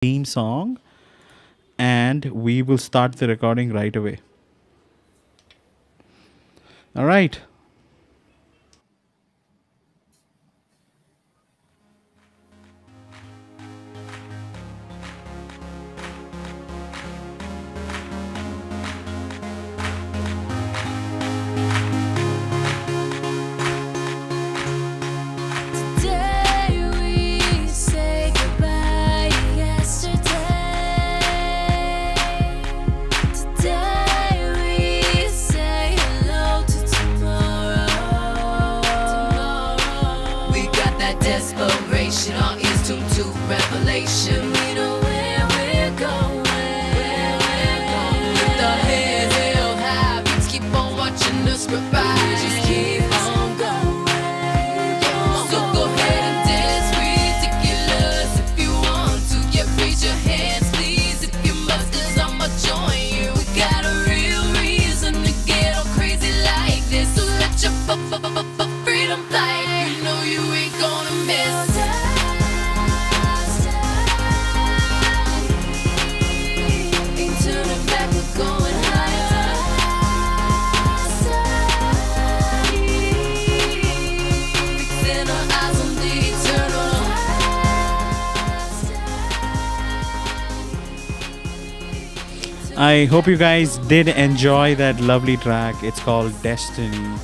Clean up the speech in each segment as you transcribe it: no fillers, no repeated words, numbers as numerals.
theme song, and we will start the recording right away. All right. Today we say goodbye yesterday. Today we say hello to tomorrow. We got that desperation, our ears tuned to revelation. We know where we're going. With our heads held high, beats keep on watching us rise. Just keep on going. So go ahead and dance ridiculous if you want to. Yeah, raise your hands, please, if you must, 'cause I'ma join you. We got a real reason to get all crazy like this. So let your freedom fly. You know you ain't gonna miss. Ain't turning back, we're going higher. Fixing our eyes on the eternal. I hope you guys did enjoy that lovely track. It's called Destiny.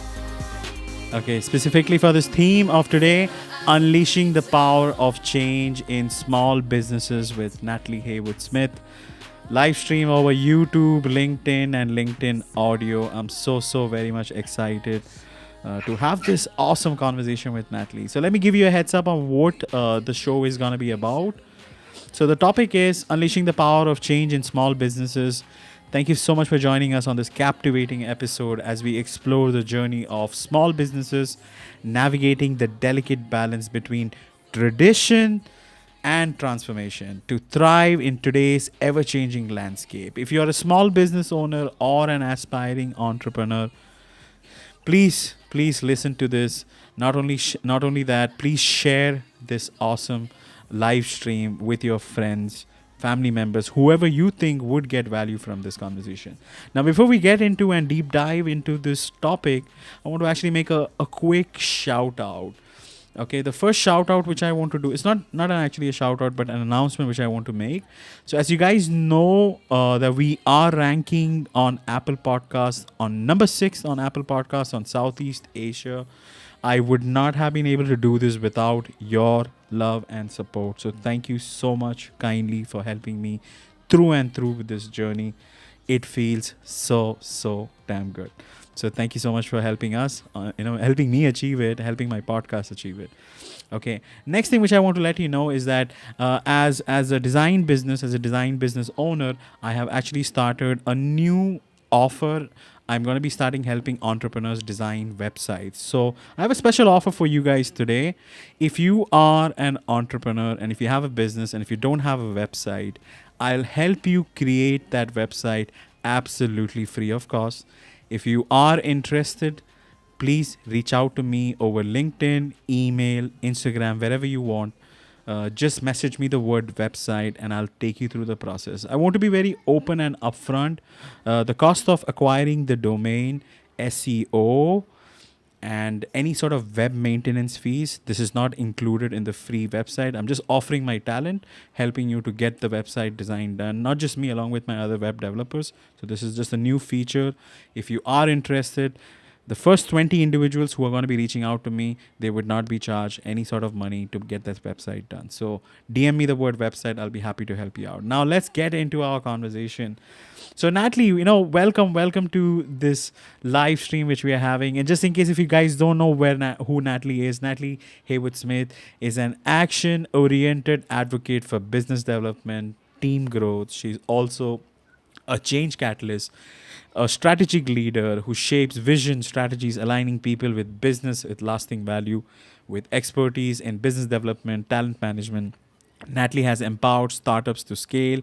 Okay, specifically for this theme of today, unleashing the power of change in small businesses with Nathalie Heywood Smith. Live stream over YouTube, LinkedIn, and LinkedIn audio. I'm so very much excited to have this awesome conversation with Nathalie. So let me give you a heads up on what the show is going to be about. So the topic is unleashing the power of change in small businesses. Thank you so much for joining us on this captivating episode as we explore the journey of small businesses navigating the delicate balance between tradition and transformation to thrive in today's ever-changing landscape. If you're a small business owner or an aspiring entrepreneur, please listen to this. Not only that, please share this awesome live stream with your friends, family members, whoever you think would get value from this conversation. Now, before we get into and deep dive into this topic, I want to actually make a quick shout out. Okay, the first shout out which I want to do is actually a shout out, but an announcement which I want to make. So as you guys know, that we are ranking on Apple Podcasts on number 6 on Apple Podcasts on Southeast Asia. I would not have been able to do this without your love and support. So thank you so much kindly for helping me through and through with this journey. It feels so damn good. So thank you so much for helping us, helping me achieve it, helping my podcast achieve it. Okay. Next thing which I want to let you know is that as a design business owner, I have actually started a new offer. I'm going to be starting helping entrepreneurs design websites. So I have a special offer for you guys today. If you are an entrepreneur and if you have a business and if you don't have a website, I'll help you create that website absolutely free of cost. If you are interested, please reach out to me over LinkedIn, email, Instagram, wherever you want. Just message me the word website and I'll take you through the process. I want to be very open and upfront. The cost of acquiring the domain, SEO, and any sort of web maintenance fees, this is not included in the free website. I'm just offering my talent, helping you to get the website design done. Not just me, along with my other web developers. So this is just a new feature. If you are interested, the first 20 individuals who are going to be reaching out to me, they would not be charged any sort of money to get that website done. So DM me the word website. I'll be happy to help you out. Now let's get into our conversation. So Nathalie, welcome to this live stream which we are having. And just in case if you guys don't know who Nathalie is, Nathalie Heywood Smith is an action-oriented advocate for business development, team growth. She's also a change catalyst, a strategic leader who shapes vision, strategies, aligning people with business with lasting value, with expertise in business development, talent management. Nathalie has empowered startups to scale,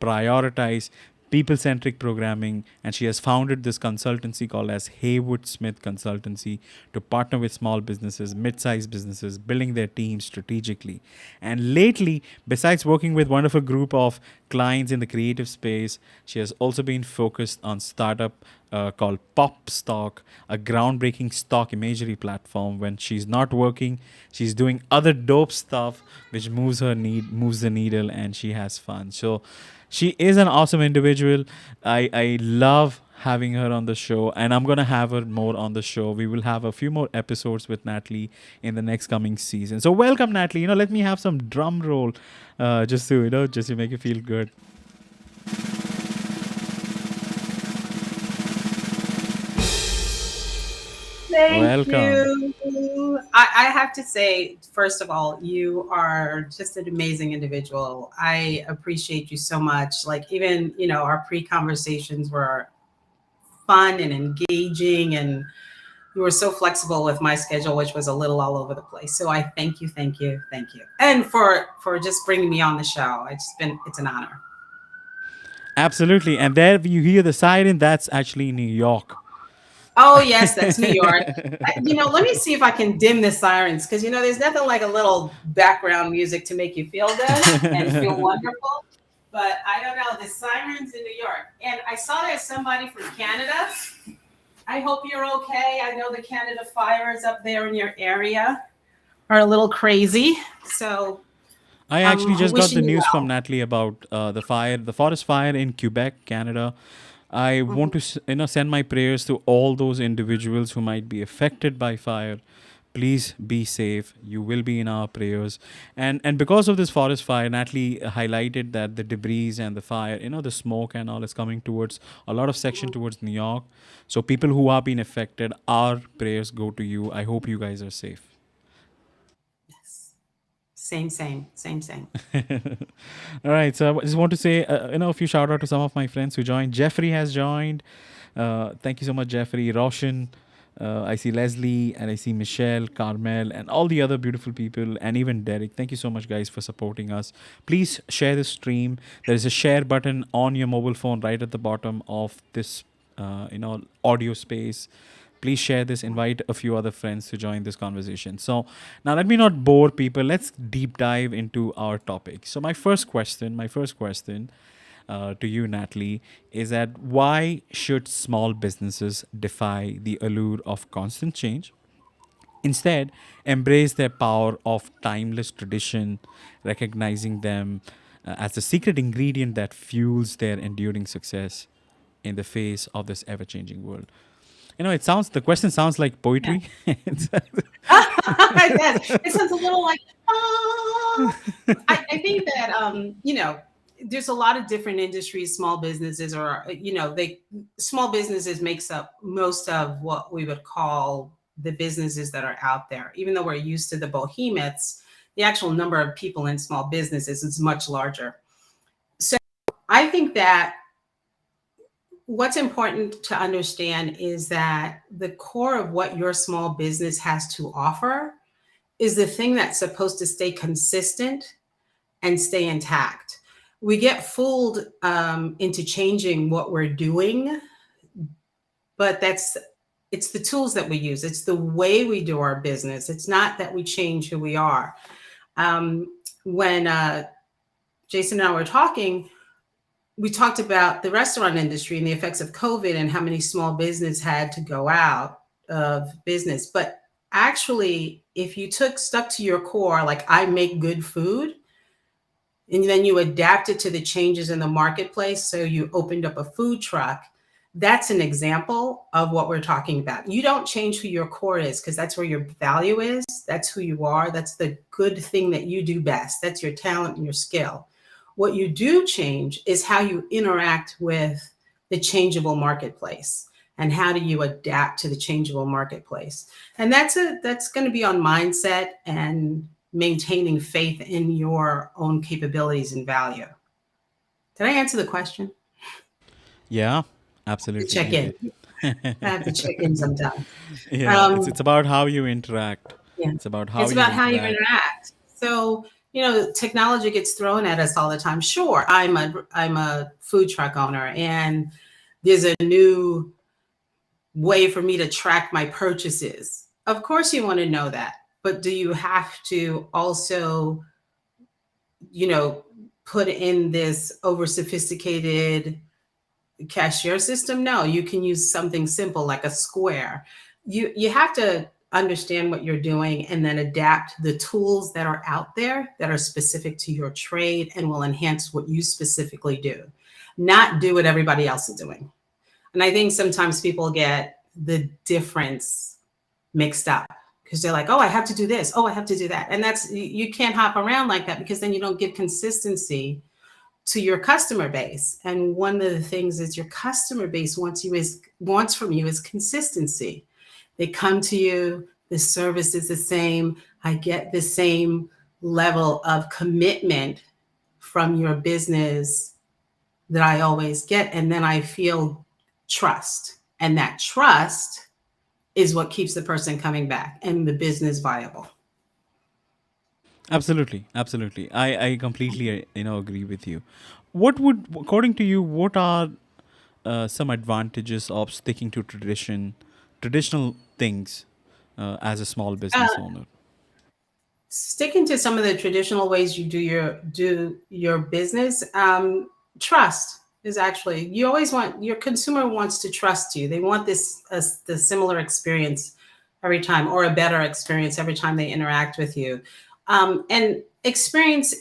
prioritize, people-centric programming, and she has founded this consultancy called as Heywood Smith Consultancy to partner with small businesses, mid-sized businesses, building their teams strategically. And lately, besides working with wonderful group of clients in the creative space, she has also been focused on startup called Pocstock, a groundbreaking stock imagery platform. When she's not working, she's doing other dope stuff which moves the needle, and she has fun. So she is an awesome individual. I love having her on the show, and I'm gonna have her more on the show. We will have a few more episodes with Natalie in the next coming season. So welcome, Natalie. Let me have some drum roll, just to just to make you feel good. Thank Welcome. you. I have to say, first of all, you are just an amazing individual. I appreciate you so much. Like, even, our pre-conversations were fun and engaging, and you were so flexible with my schedule, which was a little all over the place. So I thank you, thank you, thank you. And for just bringing me on the show. It's an honor. Absolutely. And there you hear the siren. That's actually New York. Oh, yes, that's New York. Let me see if I can dim the sirens, because, there's nothing like a little background music to make you feel good and feel wonderful. But I don't know, the sirens in New York. And I saw there's somebody from Canada. I hope you're okay. I know the Canada fires up there in your area are a little crazy. So I actually just got the wishing you news from well. Natalie about the forest fire in Quebec, Canada. I want to send my prayers to all those individuals who might be affected by fire. Please be safe. You will be in our prayers. And because of this forest fire, Natalie highlighted that the debris and the fire, the smoke and all is coming towards a lot of section towards New York. So people who are being affected, our prayers go to you. I hope you guys are safe. Yes. Same. All right, so I just want to say, a few shout out to some of my friends who joined. Jeffrey has joined. Thank you so much, Jeffrey. Roshan, I see Leslie, and I see Michelle, Carmel, and all the other beautiful people, and even Derek. Thank you so much, guys, for supporting us. Please share the stream. There is a share button on your mobile phone right at the bottom of this, audio space. Please share this, invite a few other friends to join this conversation. So now let me not bore people. Let's deep dive into our topic. So my first question to you, Natalie, is that why should small businesses defy the allure of constant change? Instead, embrace their power of timeless tradition, recognizing them as the secret ingredient that fuels their enduring success in the face of this ever-changing world. The question sounds like poetry. Yes. It sounds a little like, I think that, there's a lot of different industries, small businesses, or, small businesses makes up most of what we would call the businesses that are out there. Even though we're used to the behemoths, the actual number of people in small businesses is much larger. So I think that what's important to understand is that the core of what your small business has to offer is the thing that's supposed to stay consistent and stay intact. We get fooled into changing what we're doing, but it's the tools that we use. It's the way we do our business. It's not that we change who we are. When Jason and I were talking, we talked about the restaurant industry and the effects of COVID and how many small business had to go out of business. But actually, if you stuck to your core, like I make good food, and then you adapt it to the changes in the marketplace. So you opened up a food truck. That's an example of what we're talking about. You don't change who your core is, because that's where your value is. That's who you are. That's the good thing that you do best. That's your talent and your skill. What you do change is how you interact with the changeable marketplace, and how do you adapt to the changeable marketplace. And that's going to be on mindset and maintaining faith in your own capabilities and value. Did I answer the question? Yeah, absolutely. Check in. I have to check in sometimes. Yeah, it's about how you interact. Yeah. It's about how you interact. So technology gets thrown at us all the time. Sure, I'm a food truck owner, and there's a new way for me to track my purchases. Of course, you want to know that, but do you have to also, you know, put in this over sophisticated cashier system? No, you can use something simple like a square. You have to understand what you're doing and then adapt the tools that are out there that are specific to your trade and will enhance what you specifically do, not do what everybody else is doing. And I think sometimes people get the difference mixed up because they're like, oh, I have to do this. Oh, I have to do that. And you can't hop around like that, because then you don't give consistency to your customer base. And one of the things is your customer base wants from you is consistency. They come to you, the service is the same. I get the same level of commitment from your business that I always get. And then I feel trust. And that trust is what keeps the person coming back and the business viable. Absolutely, absolutely. I completely agree with you. What would, according to you, what are some advantages of sticking to traditional things as a small business Uh, owner? Sticking to some of the traditional ways you do your business, trust is actually, you always want, your consumer wants to trust you. They want the similar experience every time, or a better experience every time they interact with you. And experience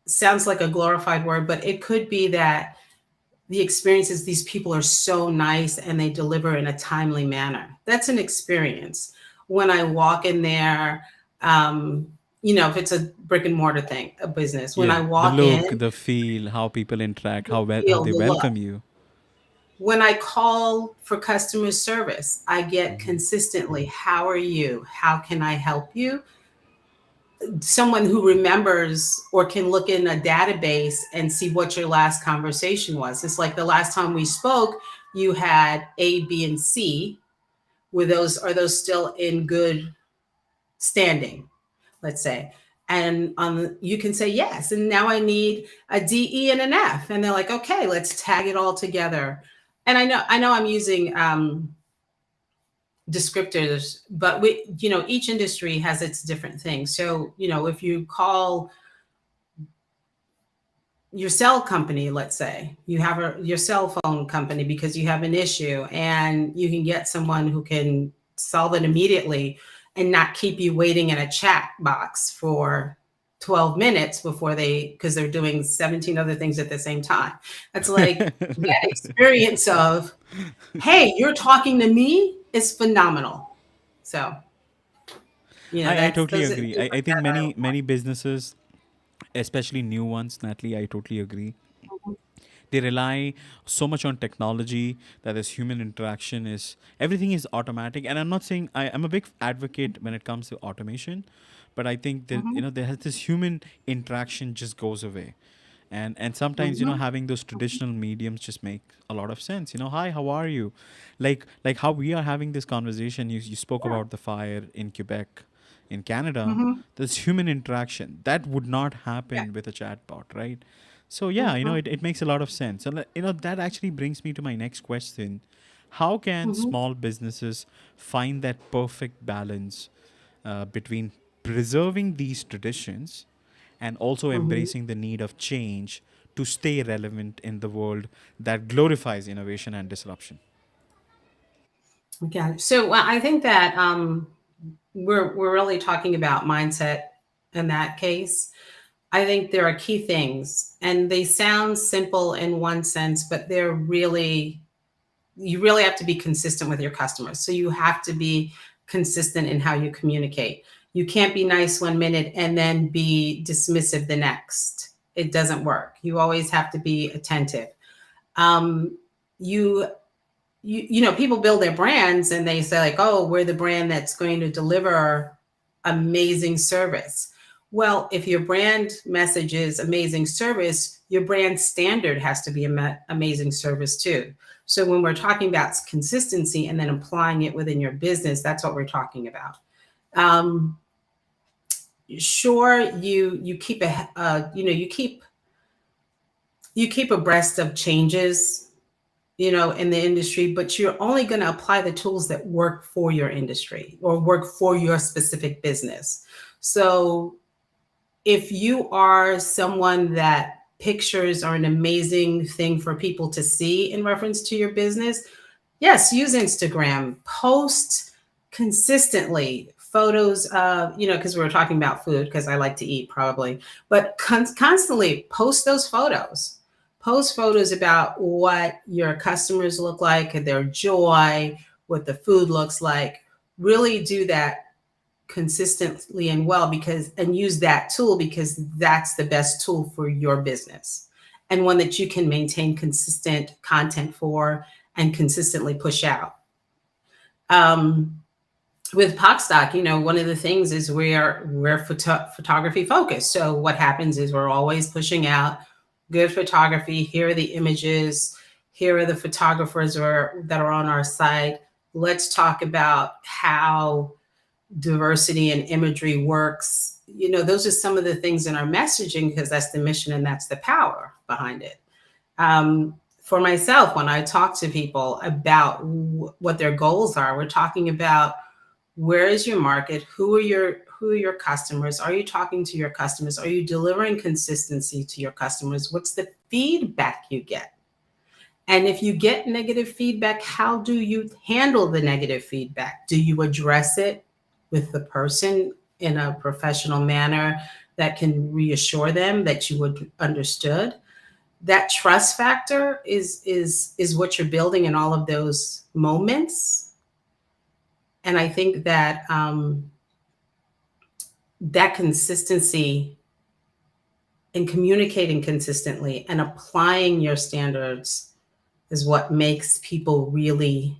sounds like a glorified word, but it could be that the experience is these people are so nice and they deliver in a timely manner. That's an experience. When I walk in there, if it's a brick and mortar thing, a business, when I Yeah, the walk in, look, the feel, how people interact, the how feel, they the look. welcome you. When I call for customer service, I get Hmm. consistently, how are you? How can I help you? Someone who remembers or can look in a database and see what your last conversation was. It's like the last time we spoke, you had A, B, and C. Are those still in good standing, let's say? And you can say yes. And now I need a D, E, and an F. And they're like, okay, let's tag it all together. And I know I'm using descriptors, but each industry has its different things. So, if you call your cell company, let's say you have your cell phone company because you have an issue, and you can get someone who can solve it immediately and not keep you waiting in a chat box for 12 minutes because they're doing 17 other things at the same time. It's like that experience of, hey, you're talking to me is phenomenal. So, I that's totally those are agree. things I like think that are many businesses, especially new ones, Natalie, I totally agree. They rely so much on technology that this human interaction is, everything is automatic. And I'm not saying, I'm a big advocate when it comes to automation, but I think that important. there has this human interaction just goes away. And sometimes Hmm. having those traditional mediums just make a lot of sense. Hi, how are you? Like how we are having this conversation. You spoke Yeah. about the fire in Quebec, in Canada. Hmm. There's human interaction that would not Yeah. happen with a chatbot, right? So yeah, Hmm. it makes a lot of sense. And that actually brings me to my next question. How can Hmm. small businesses find that perfect balance between preserving these traditions and also Hmm. embracing the need of change to stay relevant in the world that glorifies innovation and disruption? Okay. So, well, I think that we're really talking about mindset in that case. I think there are key things, and they sound simple in one sense, but you really have to be consistent with your customers. So you have to be consistent in how you communicate. You can't be nice one minute and then be dismissive the next. It doesn't work. You always have to be attentive. Um, you people build their brands and they say like, oh, we're the brand that's going to deliver amazing service. Well, if your brand message is amazing service, your brand standard has to be amazing service too. So when we're talking about consistency and then applying it within your business, that's what we're talking about. um, sure, you keep you keep abreast of changes, in the industry, but you're only going to apply the tools that work for your industry or work for your specific business. So if you are someone that pictures are an amazing thing for people to see in reference to your business, yes, use Instagram, post consistently photos of, because we were talking about food, because I like to eat probably, but constantly post those photos. Post photos about what your customers look like, their joy, what the food looks like. Really do that consistently and well, and use that tool, because that's the best tool for your business, and one that you can maintain consistent content for and consistently push out. um, with Pocstock, one of the things is we're photography focused. So what happens is we're always pushing out good photography. Here are the images. Here are the photographers that are on our site. Let's talk about how diversity and imagery works. Those are some of the things in our messaging, because that's the mission and that's the power behind it. For myself, when I talk to people about what their goals are, we're talking about, where is your market? Who are your customers? Are you talking to your customers? Are you delivering consistency to your customers? What's the feedback you get? And if you get negative feedback, how do you handle the negative feedback? Do you address it with the person in a professional manner that can reassure them that you would understood? That trust factor is what you're building in all of those moments. And I think that that consistency and communicating consistently and applying your standards is what makes people really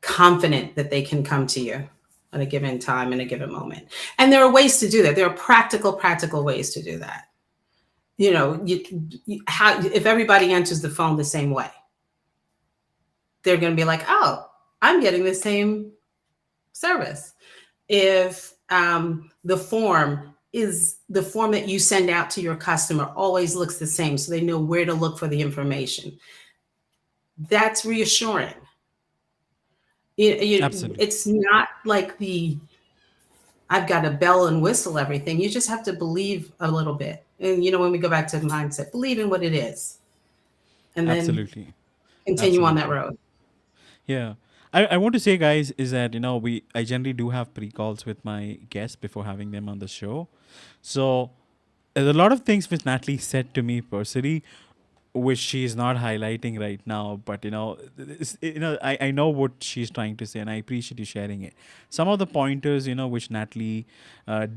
confident that they can come to you at a given time in a given moment. And there are ways to do that. There are practical ways to do that. If everybody answers the phone the same way, they're going to be like, oh, I'm getting the same service. If the form that you send out to your customer always looks the same, so they know where to look for the information, that's reassuring. Absolutely. It's not like I've got to bell and whistle everything. You just have to believe a little bit. And when we go back to mindset, believe in what it is, and then Absolutely. continue on that Absolutely. road. Yeah. I want to say, guys, is that, I generally do have pre-calls with my guests before having them on the show. So there's a lot of things which Natalie said to me personally, which she's not highlighting right now, but I know what she's trying to say, and I appreciate you sharing it. Some of the pointers, which Natalie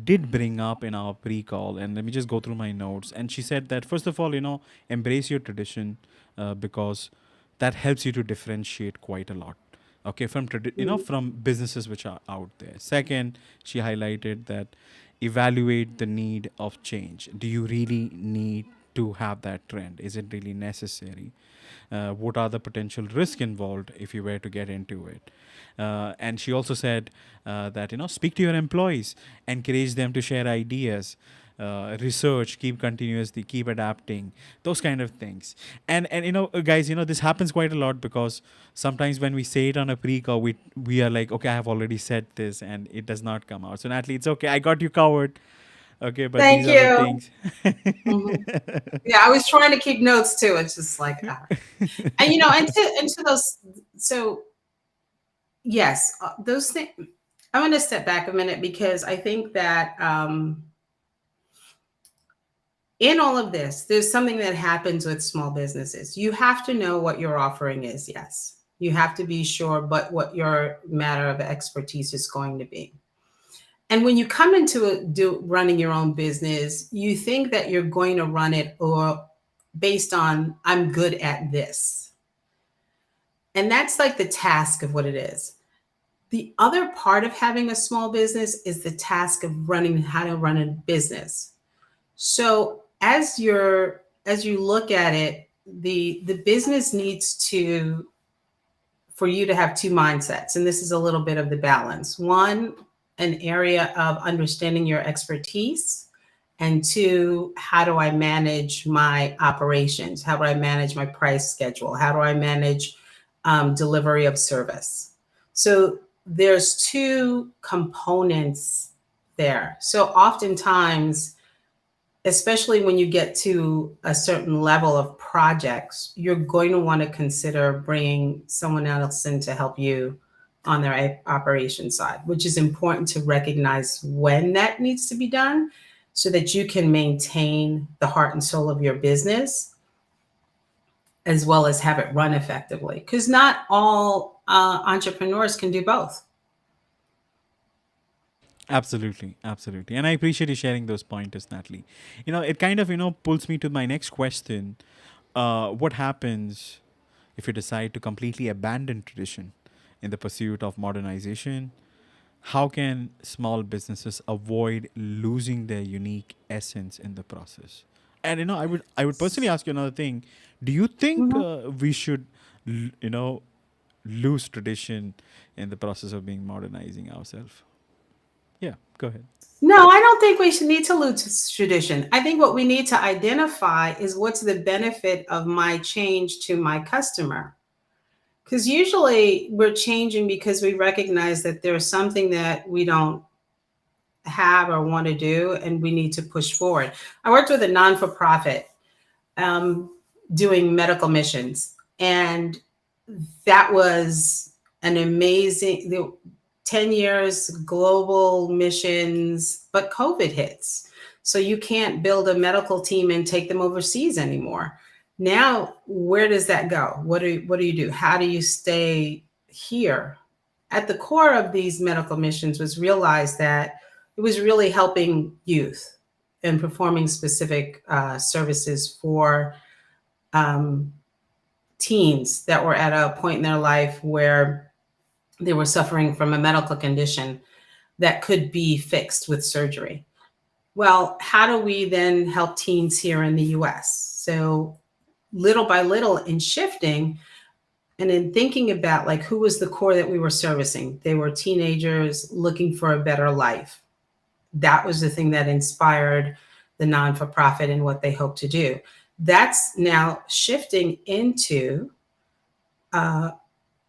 did bring up in our pre-call, and let me just go through my notes. And she said that, first of all, embrace your tradition, because that helps you to differentiate quite a lot, okay, from from businesses which are out there. Second, she highlighted that evaluate the need of change. Do you really need to have that trend? Is it really necessary? What are the potential risks involved if you were to get into it? And she also said that speak to your employees, encourage them to share ideas, research, keep adapting, those kind of things. And guys, this happens quite a lot, because sometimes when we say it on a pre-call, we are like, okay, I have already said this, and it does not come out. So Natalie, it's okay, I got you covered. Okay, but Thank these are the you. things. Mhm. Yeah, I was trying to keep notes too. It's just like, and into those. So yes, those things. I'm going to step back a minute, because I think that in all of this, there's something that happens with small businesses. You have to know what your offering is. Yes, you have to be sure, but what your matter of expertise is going to be. And when you come into running your own business, you think that you're going to run it or based on, I'm good at this. And that's like the task of what it is. The other part of having a small business is the task of how to run a business. So as you look at it, the business needs for you to have two mindsets. And this is a little bit of the balance. One, an area of understanding your expertise, and two, how do I manage my operations? How do I manage my price schedule? How do I manage delivery of service? So there's two components there. So oftentimes, especially when you get to a certain level of projects, you're going to want to consider bringing someone else in to help you on their operation side, which is important to recognize when that needs to be done so that you can maintain the heart and soul of your business as well as have it run effectively. Because not all entrepreneurs can do both. Absolutely, absolutely. And I appreciate you sharing those pointers, Natalie. It kind of, pulls me to my next question. What happens if you decide to completely abandon tradition in the pursuit of modernization? How can small businesses avoid losing their unique essence in the process? And I would personally ask you another thing. Do you think Mhm. we should, l- you know, lose tradition in the process of being modernizing ourselves? Yeah, go ahead. No, I don't think we should need to lose tradition. I think what we need to identify is what's the benefit of my change to my customer. Because usually we're changing because we recognize that there's something that we don't have or want to do and we need to push forward. I worked with a non for profit um, doing medical missions, and that was an amazing 10 years global missions, but COVID hits. So you can't build a medical team and take them overseas anymore. Now, where does that go? What do you do? How do you stay here? At the core of these medical missions was realized that it was really helping youth and performing specific services for um, teens that were at a point in their life where they were suffering from a medical condition that could be fixed with surgery. Well, how do we then help teens here in the US? So, little by little, in shifting and in thinking about like who was the core that we were servicing, they were teenagers looking for a better life. That was the thing that inspired the non for profit and what they hope to do. That's now shifting into uh,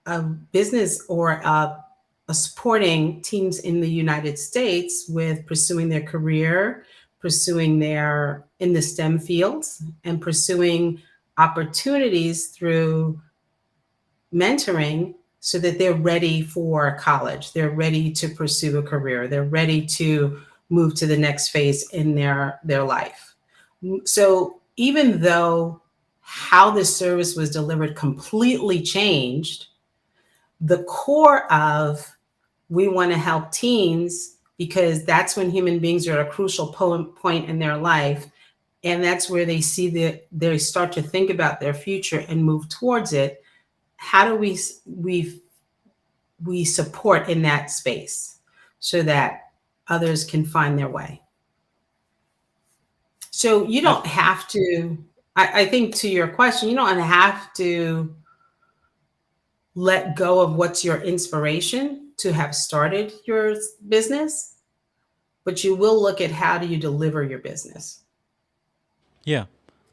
a business or a supporting teams in the United States with pursuing their career, pursuing their in the STEM fields, and pursuing opportunities through mentoring so that they're ready for college, they're ready to pursue a career, they're ready to move to the next phase in their life. So even though how this service was delivered completely changed, the core of we want to help teens because that's when human beings are at a crucial point in their life, and that's where they see they start to think about their future and move towards it. How do we support in that space so that others can find their way? So you don't have to, I think to your question, you don't have to let go of what's your inspiration to have started your business, but you will look at how do you deliver your business. Yeah,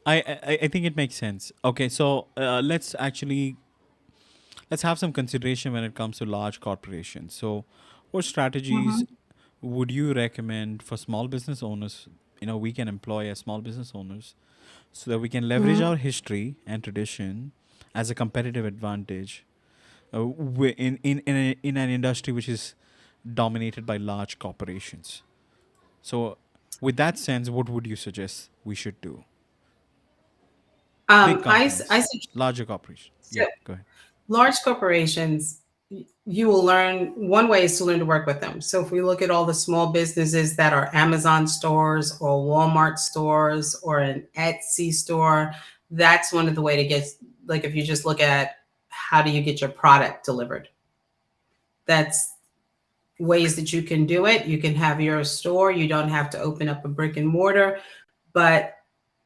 I think it makes sense. Okay, so let's have some consideration when it comes to large corporations. So, what strategies Mhm. would you recommend for small business owners? We can employ as small business owners so that we can leverage Mhm. our history and tradition as a competitive advantage in an industry which is dominated by large corporations. So, with that sense, what would you suggest we should do? Big I companies, suggest larger corporations. so Yeah, go ahead. large corporations, you will learn one way is to learn to work with them. So if we look at all the small businesses that are Amazon stores or Walmart stores or an Etsy store, that's one of the way to get, like if you just look at how do you get your product delivered, that's ways that you can do it. You can have your store, you don't have to open up a brick and mortar, but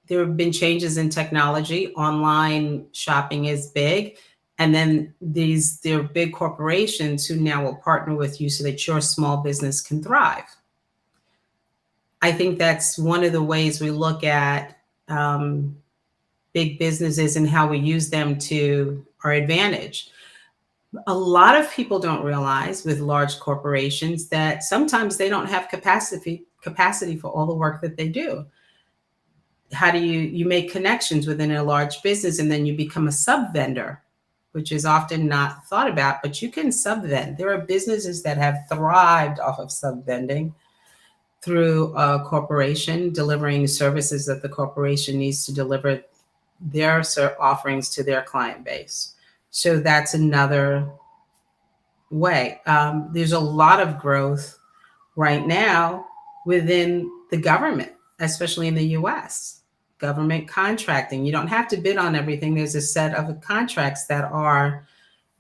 there have been changes in technology. Online shopping is big. And then there are big corporations who now will partner with you so that your small business can thrive. I think that's one of the ways we look at big businesses and how we use them to our advantage. A lot of people don't realize with large corporations that sometimes they don't have capacity for all the work that they do. How do you make connections within a large business, and then you become a sub vendor, which is often not thought about, but you can sub vend. There are businesses that have thrived off of sub vending through a corporation, delivering services that the corporation needs to deliver their offerings to their client base. So that's another way. There's a lot of growth right now within the government, especially in the US. Government contracting. You don't have to bid on everything. There's a set of contracts that are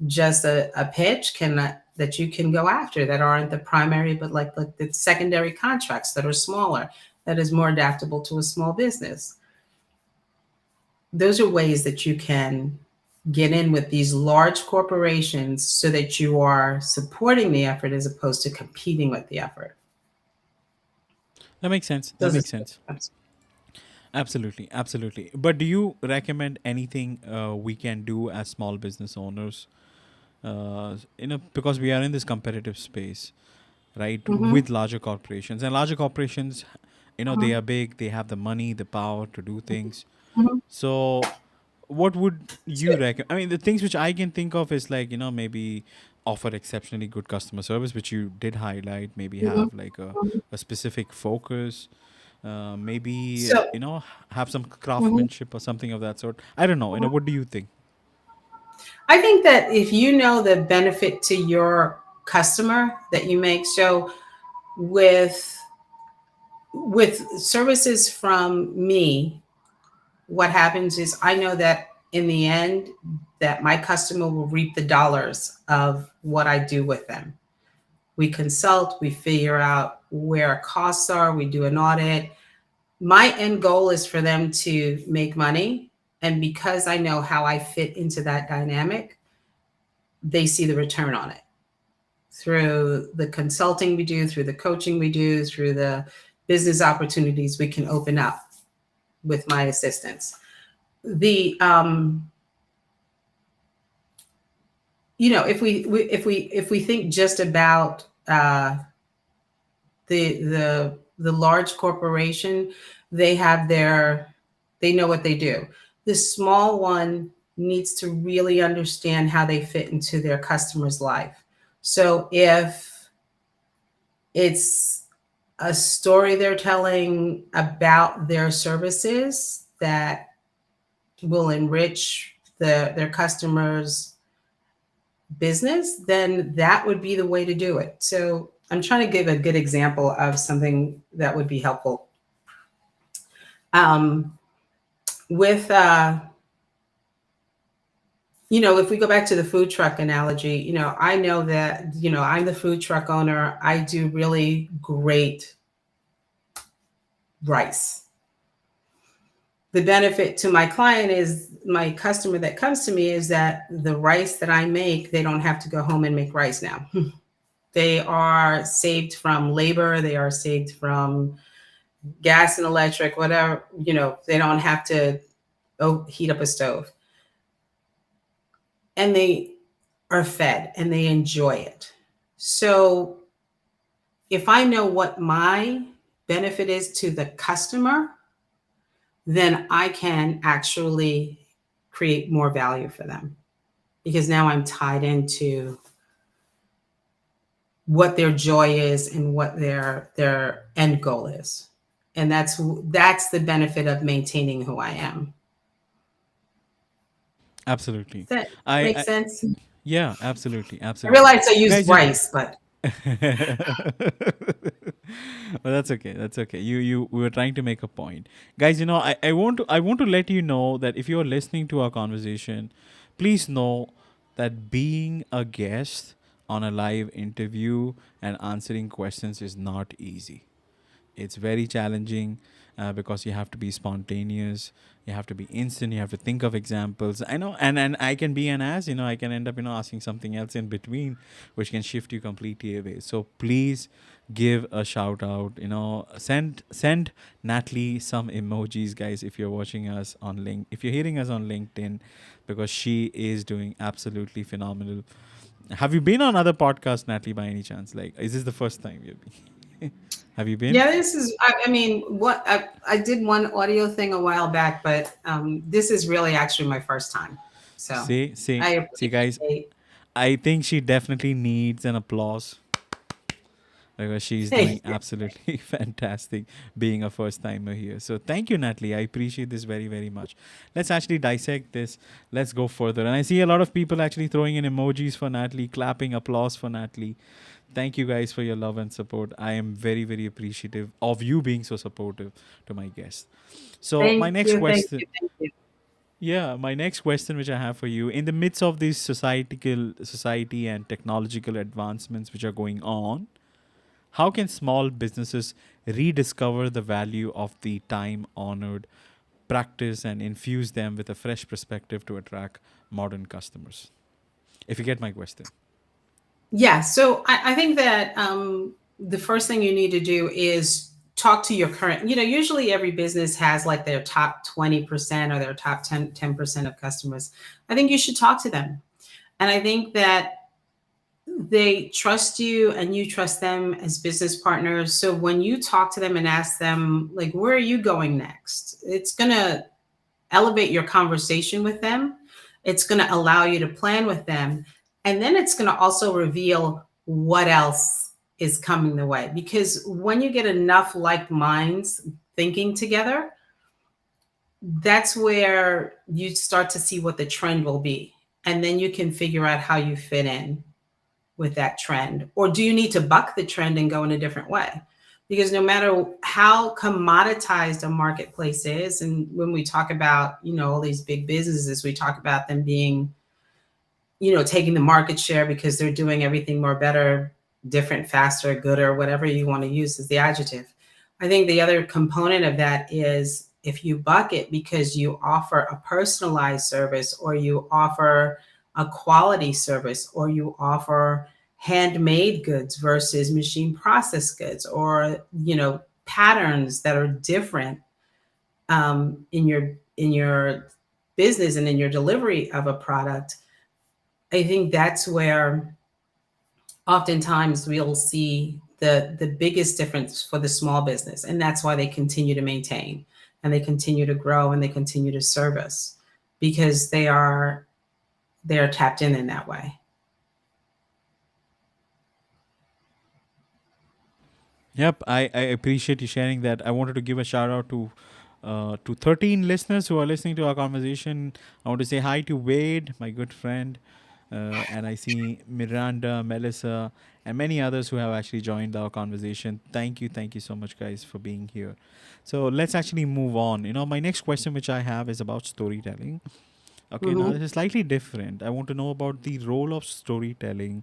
just a pitch that you can go after that aren't the primary, but like the secondary contracts that are smaller, that is more adaptable to a small business. Those are ways that you can get in with these large corporations so that you are supporting the effort as opposed to competing with the effort. That makes sense. That Those makes are sense. Absolutely, absolutely. But do you recommend anything we can do as small business owners? Because we are in this competitive space, right, with larger corporations, and larger corporations, they are big, they have the money, the power to do things. So, what would you recommend? I mean, the things which I can think of is like, maybe offer exceptionally good customer service, which you did highlight, maybe have like a specific focus, maybe, So have some craftsmanship or something of that sort. I don't know. What do you think? I think that if you know the benefit to your customer that you make, so with services from me, what happens is I know that in the end that my customer will reap the dollars of what I do with them. We consult, we figure out where costs are, we do an audit. My end goal is for them to make money. And because I know how I fit into that dynamic, they see the return on it through the consulting we do, through the coaching we do, through the business opportunities we can open up with my assistance. The if we think just about the large corporation, they know what they do. The small one needs to really understand how they fit into their customer's life. So if it's a story they're telling about their services that will enrich their customers' business, then that would be the way to do it. So I'm trying to give a good example of something that would be helpful. With if we go back to the food truck analogy, I know that, I'm the food truck owner. I do really great rice. The benefit to my client is my customer that comes to me is that the rice that I make, they don't have to go home and make rice now. They are saved from labor. They are saved from gas and electric, whatever, they don't have to heat up a stove. And they are fed and they enjoy it. So if I know what my benefit is to the customer, then I can actually create more value for them because now I'm tied into what their joy is and what their end goal is. And that's the benefit of maintaining who I am. Absolutely. Does that I, make I sense? Yeah, absolutely, I absolutely. realize I used Guys, rice, but well, that's okay. That's okay. You we were trying to make a point, guys. I want to let you know that if you are listening to our conversation, please know that being a guest on a live interview and answering questions is not easy. It's very challenging. because you have to be spontaneous, you have to be instant, you have to think of examples. I know, and I can be an ass, I can end up asking something else in between, which can shift you completely away. So please give a shout out, send Natalie some emojis, guys, if you're watching us on if you're hearing us on LinkedIn, because she is doing absolutely phenomenal. Have you been on other podcasts, Natalie, by any chance? Like, is this the first time you've been? Have you been? Yeah, this is, I mean, what I did one audio thing a while back, but this is really actually my first time. So I See, guys, appreciate. I think she definitely needs an applause because she's doing Thank you. absolutely fantastic being a first timer here. So thank you, Natalie. I appreciate this very, very much. Let's actually dissect this. Let's go further. And I see a lot of people actually throwing in emojis for Natalie, clapping, applause for Natalie. Thank you guys for your love and support. I am very, very appreciative of you being so supportive to my guests. So my Thank next you. Thank question, you. Thank you. yeah, my next question, which I have for you, in the midst of these society and technological advancements which are going on, how can small businesses rediscover the value of the time honored practice and infuse them with a fresh perspective to attract modern customers? If you get my question. Yeah. So I think that the first thing you need to do is talk to your current, usually every business has like their top 20% or their top 10% of customers. I think you should talk to them. And I think that they trust you and you trust them as business partners. So when you talk to them and ask them, like, where are you going next? It's going to elevate your conversation with them. It's going to allow you to plan with them. And then it's going to also reveal what else is coming the way. Because when you get enough like minds thinking together, that's where you start to see what the trend will be. And then you can figure out how you fit in with that trend. Or do you need to buck the trend and go in a different way? Because no matter how commoditized a marketplace is, and when we talk about, all these big businesses, we talk about them being, taking the market share because they're doing everything more better, different, faster, gooder, whatever you want to use as the adjective. I think the other component of that is if you buck it because you offer a personalized service, or you offer a quality service, or you offer handmade goods versus machine processed goods, or patterns that are different in your business and in your delivery of a product. I think that's where oftentimes we'll see the biggest difference for the small business, and that's why they continue to maintain and they continue to grow and they continue to service, because they're tapped in that way. Yep, I appreciate you sharing that. I wanted to give a shout out to 13 listeners who are listening to our conversation. I want to say hi to Wade, my good friend, and I see Miranda, Melissa, and many others who have actually joined our conversation. Thank you so much, guys, for being here. So let's actually move on. My next question, which I have, is about storytelling. Okay, now Mm-hmm. this is slightly different. I want to know about the role of storytelling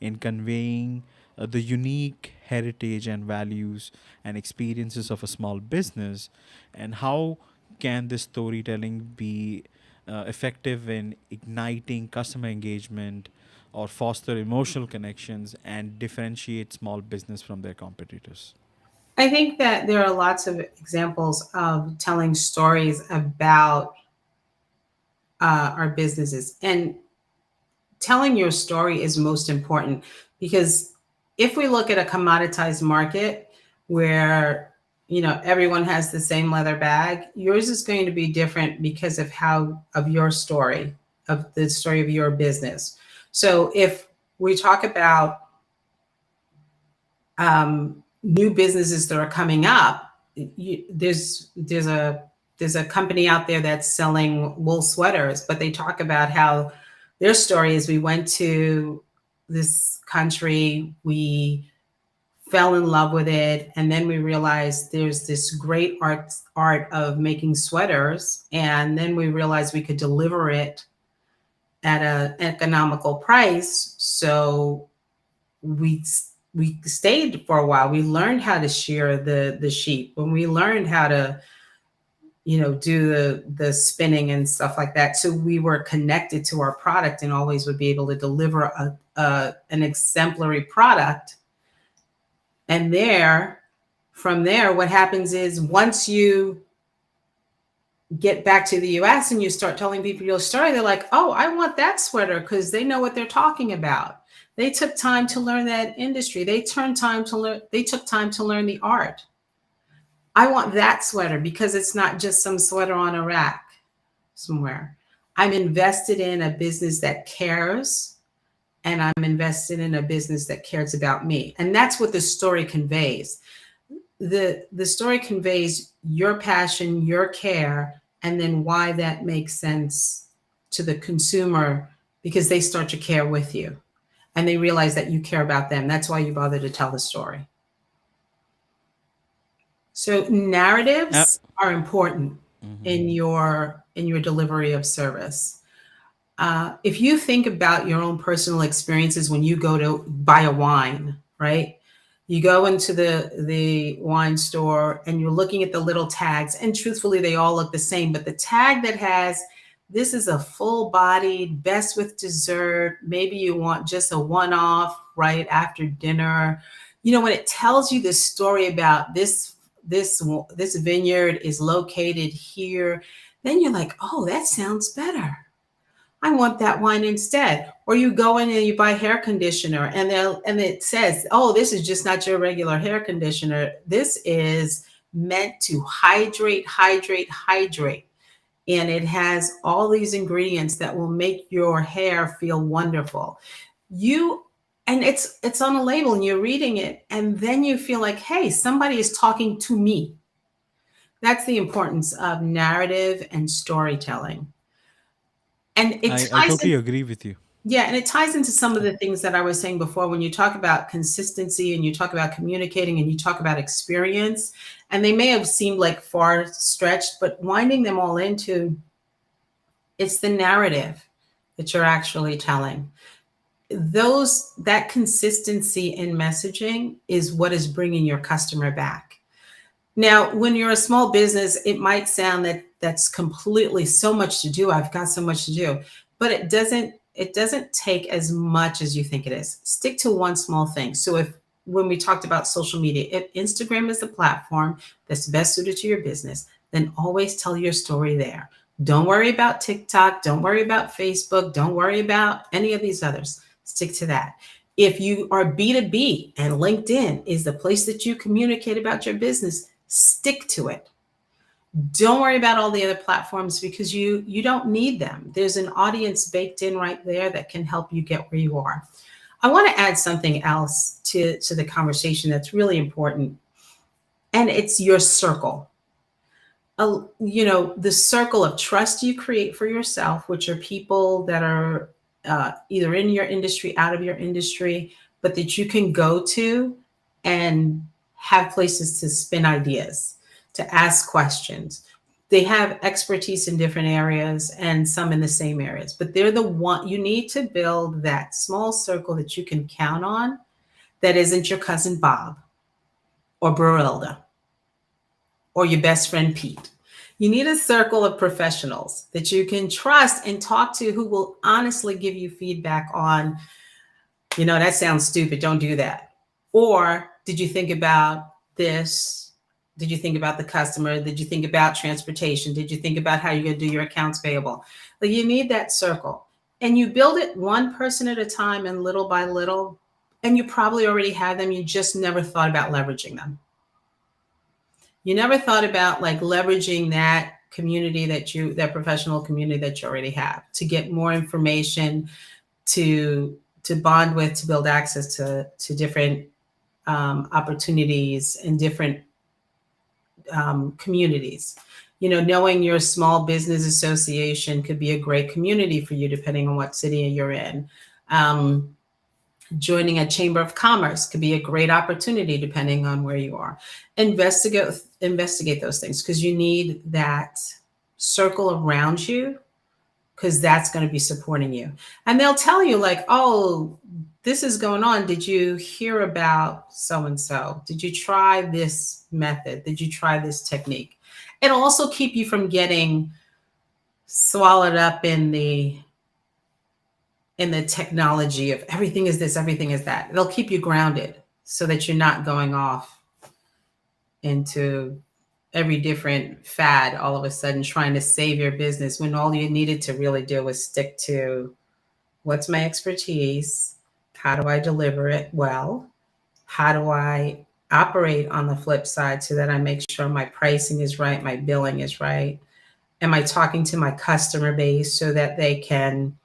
in conveying the unique heritage and values and experiences of a small business, and how can this storytelling be effective in igniting customer engagement or foster emotional connections and differentiate small business from their competitors. I think that there are lots of examples of telling stories about our businesses, and telling your story is most important, because if we look at a commoditized market where everyone has the same leather bag, yours is going to be different because of your story, of the story of your business. So if we talk about new businesses that are coming up, there's a company out there that's selling wool sweaters, but they talk about how their story is, we went to this country, we fell in love with it, and then we realized there's this great art of making sweaters, and then we realized we could deliver it at an economical price. So we we stayed for a while. We learned how to shear the sheep. When we learned how to, do the spinning and stuff like that. So we were connected to our product and always would be able to deliver an exemplary product. And from there, what happens is once you get back to the US and you start telling people your story, they're like, oh, I want that sweater, because they know what they're talking about. They took time to learn that industry. They took time to learn the art. I want that sweater because it's not just some sweater on a rack somewhere. I'm invested in a business that cares, and I'm invested in a business that cares about me. And that's what the story conveys. The story conveys your passion, your care, and then why that makes sense to the consumer, because they start to care with you and they realize that you care about them. That's why you bother to tell the story. So narratives are important in your delivery of service. If you think about your own personal experiences when you go to buy a wine, right? You go into the wine store and you're looking at the little tags, and truthfully, they all look the same. But the tag that has, this is a full-bodied, best with dessert, maybe you want just a one-off right after dinner. When it tells you the story about this vineyard is located here, then you're like, oh, that sounds better. I want that wine instead. Or you go in and you buy hair conditioner and it says, oh, this is just not your regular hair conditioner. This is meant to hydrate. And it has all these ingredients that will make your hair feel wonderful. And it's on a label and you're reading it, and then you feel like, hey, somebody is talking to me. That's the importance of narrative and storytelling. And I totally agree with you. Yeah, and it ties into some of the things that I was saying before when you talk about consistency and you talk about communicating and you talk about experience, and they may have seemed like far stretched, but winding them all into, it's the narrative that you're actually telling. That consistency in messaging is what is bringing your customer back. Now, when you're a small business, it might sound that that's completely so much to do. I've got so much to do, but it doesn't take as much as you think it is. Stick to one small thing. So when we talked about social media, if Instagram is the platform that's best suited to your business, then always tell your story there. Don't worry about TikTok. Don't worry about Facebook. Don't worry about any of these others. Stick to that. If you are B2B and LinkedIn is the place that you communicate about your business, stick to it. Don't worry about all the other platforms because you don't need them. There's an audience baked in right there that can help you get where you are. I want to add something else to the conversation that's really important, and it's your circle. The circle of trust you create for yourself, which are people that are either in your industry, out of your industry, but that you can go to and have places to spin ideas, to ask questions. They have expertise in different areas and some in the same areas, but they're the one. You need to build that small circle that you can count on that isn't your cousin Bob or Brilda or your best friend Pete. You need a circle of professionals that you can trust and talk to, who will honestly give you feedback on, that sounds stupid, don't do that. Or did you think about this? Did you think about the customer? Did you think about transportation? Did you think about how you're going to do your accounts payable? Like, you need that circle, and you build it one person at a time and little by little, and you probably already have them. You just never thought about leveraging them. You never thought about leveraging that community that professional community that you already have to get more information, to bond with, to build access to different opportunities and different communities. Knowing your small business association could be a great community for you, depending on what city you're in. Joining a chamber of commerce could be a great opportunity, depending on where you are. Investigate those things, because you need that circle around you because that's going to be supporting you. And they'll tell you, like, oh, this is going on. Did you hear about so and so? Did you try this method? Did you try this technique? It'll also keep you from getting swallowed up in the technology of everything is this, everything is that. It'll keep you grounded so that you're not going off into every different fad all of a sudden trying to save your business when all you needed to really do was stick to what's my expertise, how do I deliver it well, how do I operate on the flip side so that I make sure my pricing is right, my billing is right, am I talking to my customer base so that they can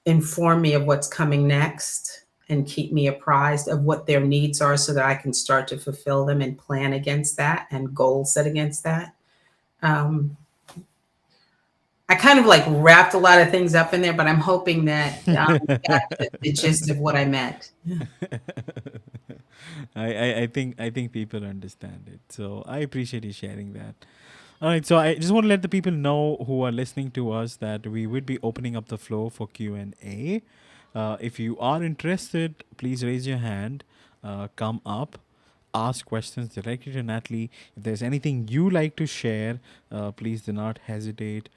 inform me of what's coming next and keep me apprised of what their needs are so that I can start to fulfill them and plan against that and goal set against that. I kind of like wrapped a lot of things up in there, but I'm hoping that you got the gist of what I meant. I think people understand it. So I appreciate you sharing that. All right, so I just want to let the people know who are listening to us that we would be opening up the floor for Q&A. If you are interested, please raise your hand, come up, ask questions directly to Natalie. If there's anything you like to share, please do not hesitate.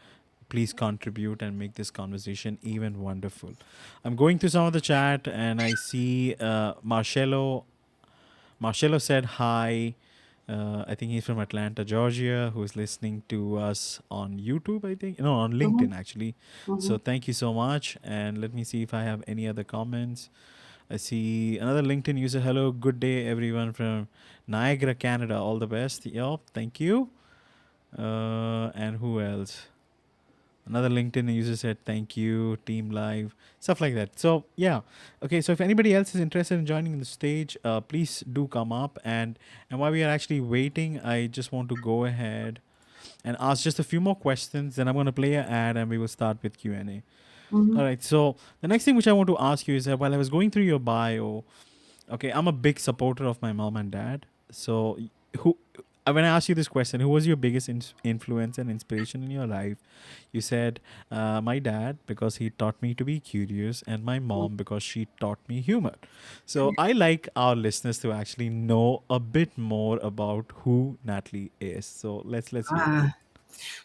Please contribute and make this conversation even wonderful. I'm going through some of the chat and I see Marcello said hi. I think he's from Atlanta, Georgia, who's listening to us on YouTube, I think. No, on LinkedIn, actually. So thank you so much. And let me see if I have any other comments. I see another LinkedIn user. Hello, good day, everyone from Niagara, Canada. All the best. Yup, thank you. And who else? Another LinkedIn user said, thank you, team live, stuff like that. So, yeah. Okay, so if anybody else is interested in joining the stage, please do come up. And while we are actually waiting, I just want to go ahead and ask just a few more questions. Then I'm going to play an ad and we will start with Q&A. All right, so the next thing which I want to ask you is that while I was going through your bio, okay, I'm a big supporter of my mom and dad. So when I asked you this question, who was your biggest influence and inspiration in your life? You said, my dad, because he taught me to be curious, and my mom, because she taught me humor. So I like our listeners to actually know a bit more about who Natalie is. So let's hear it.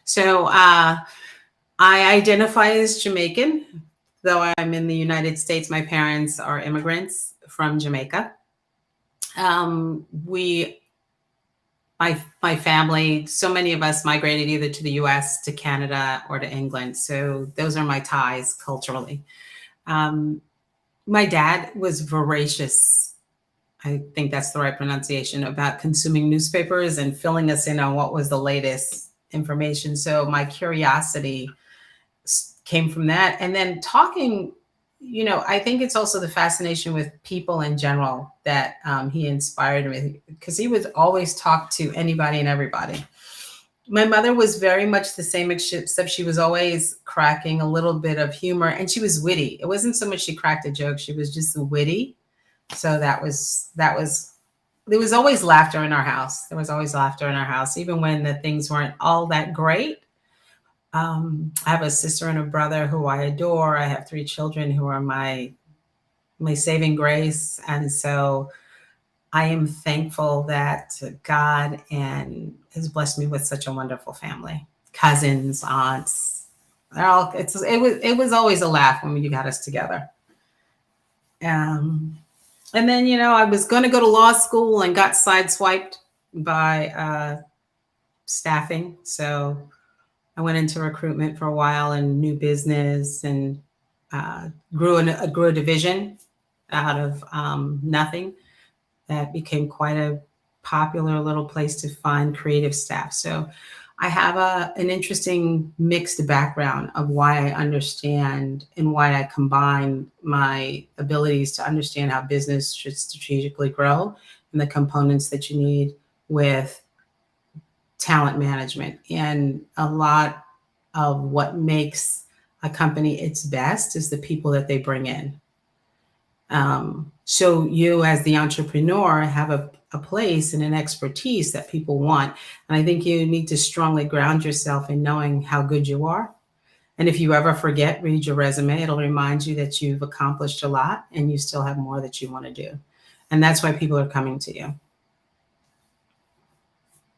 So I identify as Jamaican, though I'm in the United States. My parents are immigrants from Jamaica. My family, so many of us migrated either to the US, to Canada, or to England. So those are my ties culturally. My dad was voracious, I think that's the right pronunciation, about consuming newspapers and filling us in on what was the latest information. So my curiosity came from that. And then talking, I think it's also the fascination with people in general that he inspired me, because he would always talk to anybody and everybody. My mother was very much the same, except she was always cracking a little bit of humor, and she was witty. It wasn't so much she cracked a joke, she was just witty. So there was always laughter in our house. There was always laughter in our house, even when the things weren't all that great. I have a sister and a brother who I adore. I have 3 children who are my saving grace. And so I am thankful that God has blessed me with such a wonderful family. Cousins, aunts, it was always a laugh when you got us together. And then, I was going to go to law school and got sideswiped by staffing. So I went into recruitment for a while and new business, and grew a division out of nothing that became quite a popular little place to find creative staff. So I have an interesting mixed background of why I understand and why I combine my abilities to understand how business should strategically grow and the components that you need with talent management. And a lot of what makes a company its best is the people that they bring in. So you, as the entrepreneur, have a place and an expertise that people want. And I think you need to strongly ground yourself in knowing how good you are And if you ever forget, read your resume. It'll remind you that you've accomplished a lot and you still have more that you want to do. And that's why people are coming to you.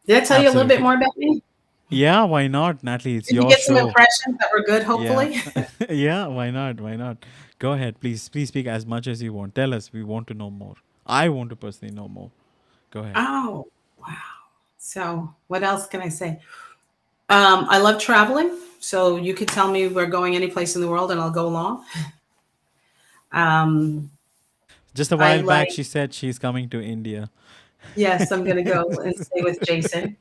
Did I tell you a little bit Absolutely. more about me? Yeah, why not, Natalie? It's Did you your get some show. impressions that were good, Yeah. hopefully? Yeah, why not? Why not? Go ahead. Please speak as much as you want. Tell us. We want to know more. I want to personally know more. Go ahead. Oh, wow. So, what else can I say? I love traveling. So, you could tell me we're going any place in the world and I'll go along. Um, Just a I while back, like, she said she's coming to India. yes, I'm going to go and stay with Jason.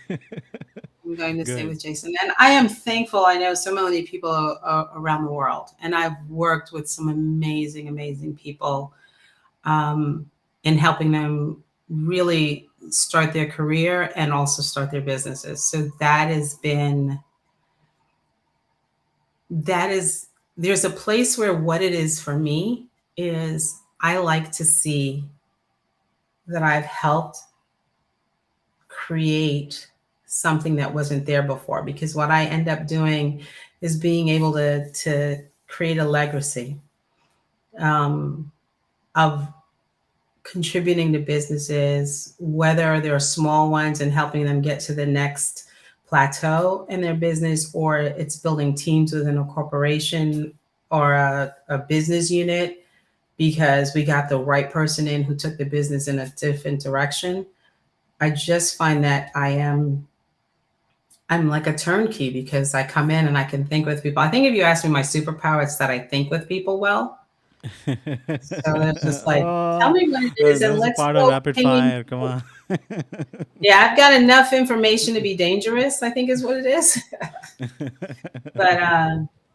I'm going to stay Good. with Jason. And I am thankful. I know so many people around the world, and I've worked with some amazing, amazing people um, in helping them really start their career and also start their businesses. So that is, there's a place where what it is for me is I like to see that I've helped create something that wasn't there before, because what I end up doing is being able to create a legacy um, of contributing to businesses, whether they're small ones and helping them get to the next plateau in their business, or it's building teams within a corporation or a business unit because we got the right person in who took the business in a different direction. I just find that I'm like a turnkey because I come in and I can think with people. I think if you ask me my superpower, it's that I think with people well. So it's just like, tell Oh, me what it is that and was a let's part of go rapid ping. fire. Come on. Yeah, I've got enough information to be dangerous, I think is what it is. But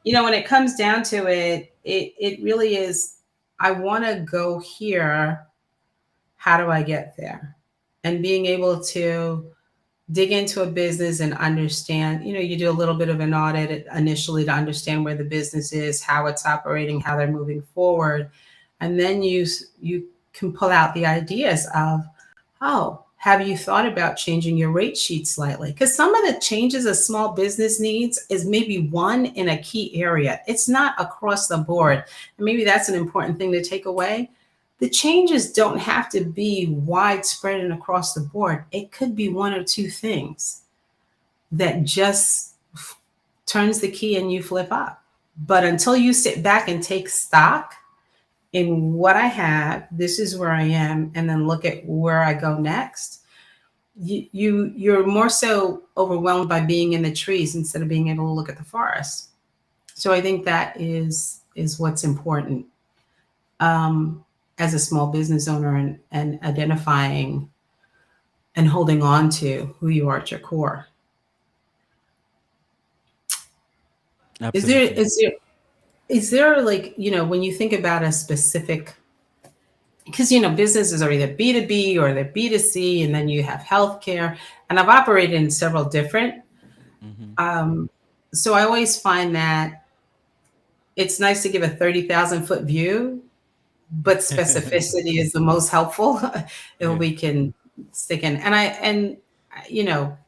when it comes down to it, it really is, I want to go here. How do I get there? And being able to dig into a business and understand, you do a little bit of an audit initially to understand where the business is, how it's operating, how they're moving forward. And then you can pull out the ideas of, oh, have you thought about changing your rate sheet slightly? Because some of the changes a small business needs is maybe one in a key area. It's not across the board. And maybe that's an important thing to take away. The changes don't have to be widespread and across the board. It could be one or two things that just turns the key and you flip up. But until you sit back and take stock in what I have, this is where I am, and then look at where I go next, you're more so overwhelmed by being in the trees instead of being able to look at the forest. So I think that is what's important as a small business owner, and identifying and holding on to who you are at your core. Is there Absolutely. is there is there like, when you think about a specific, because businesses are either B2B or they're B2C, and then you have healthcare, and I've operated in several different. Hmm. Um, so I always find that it's nice to give a 30,000-foot view, but specificity is the most helpful if Yeah. we can stick in. And you know,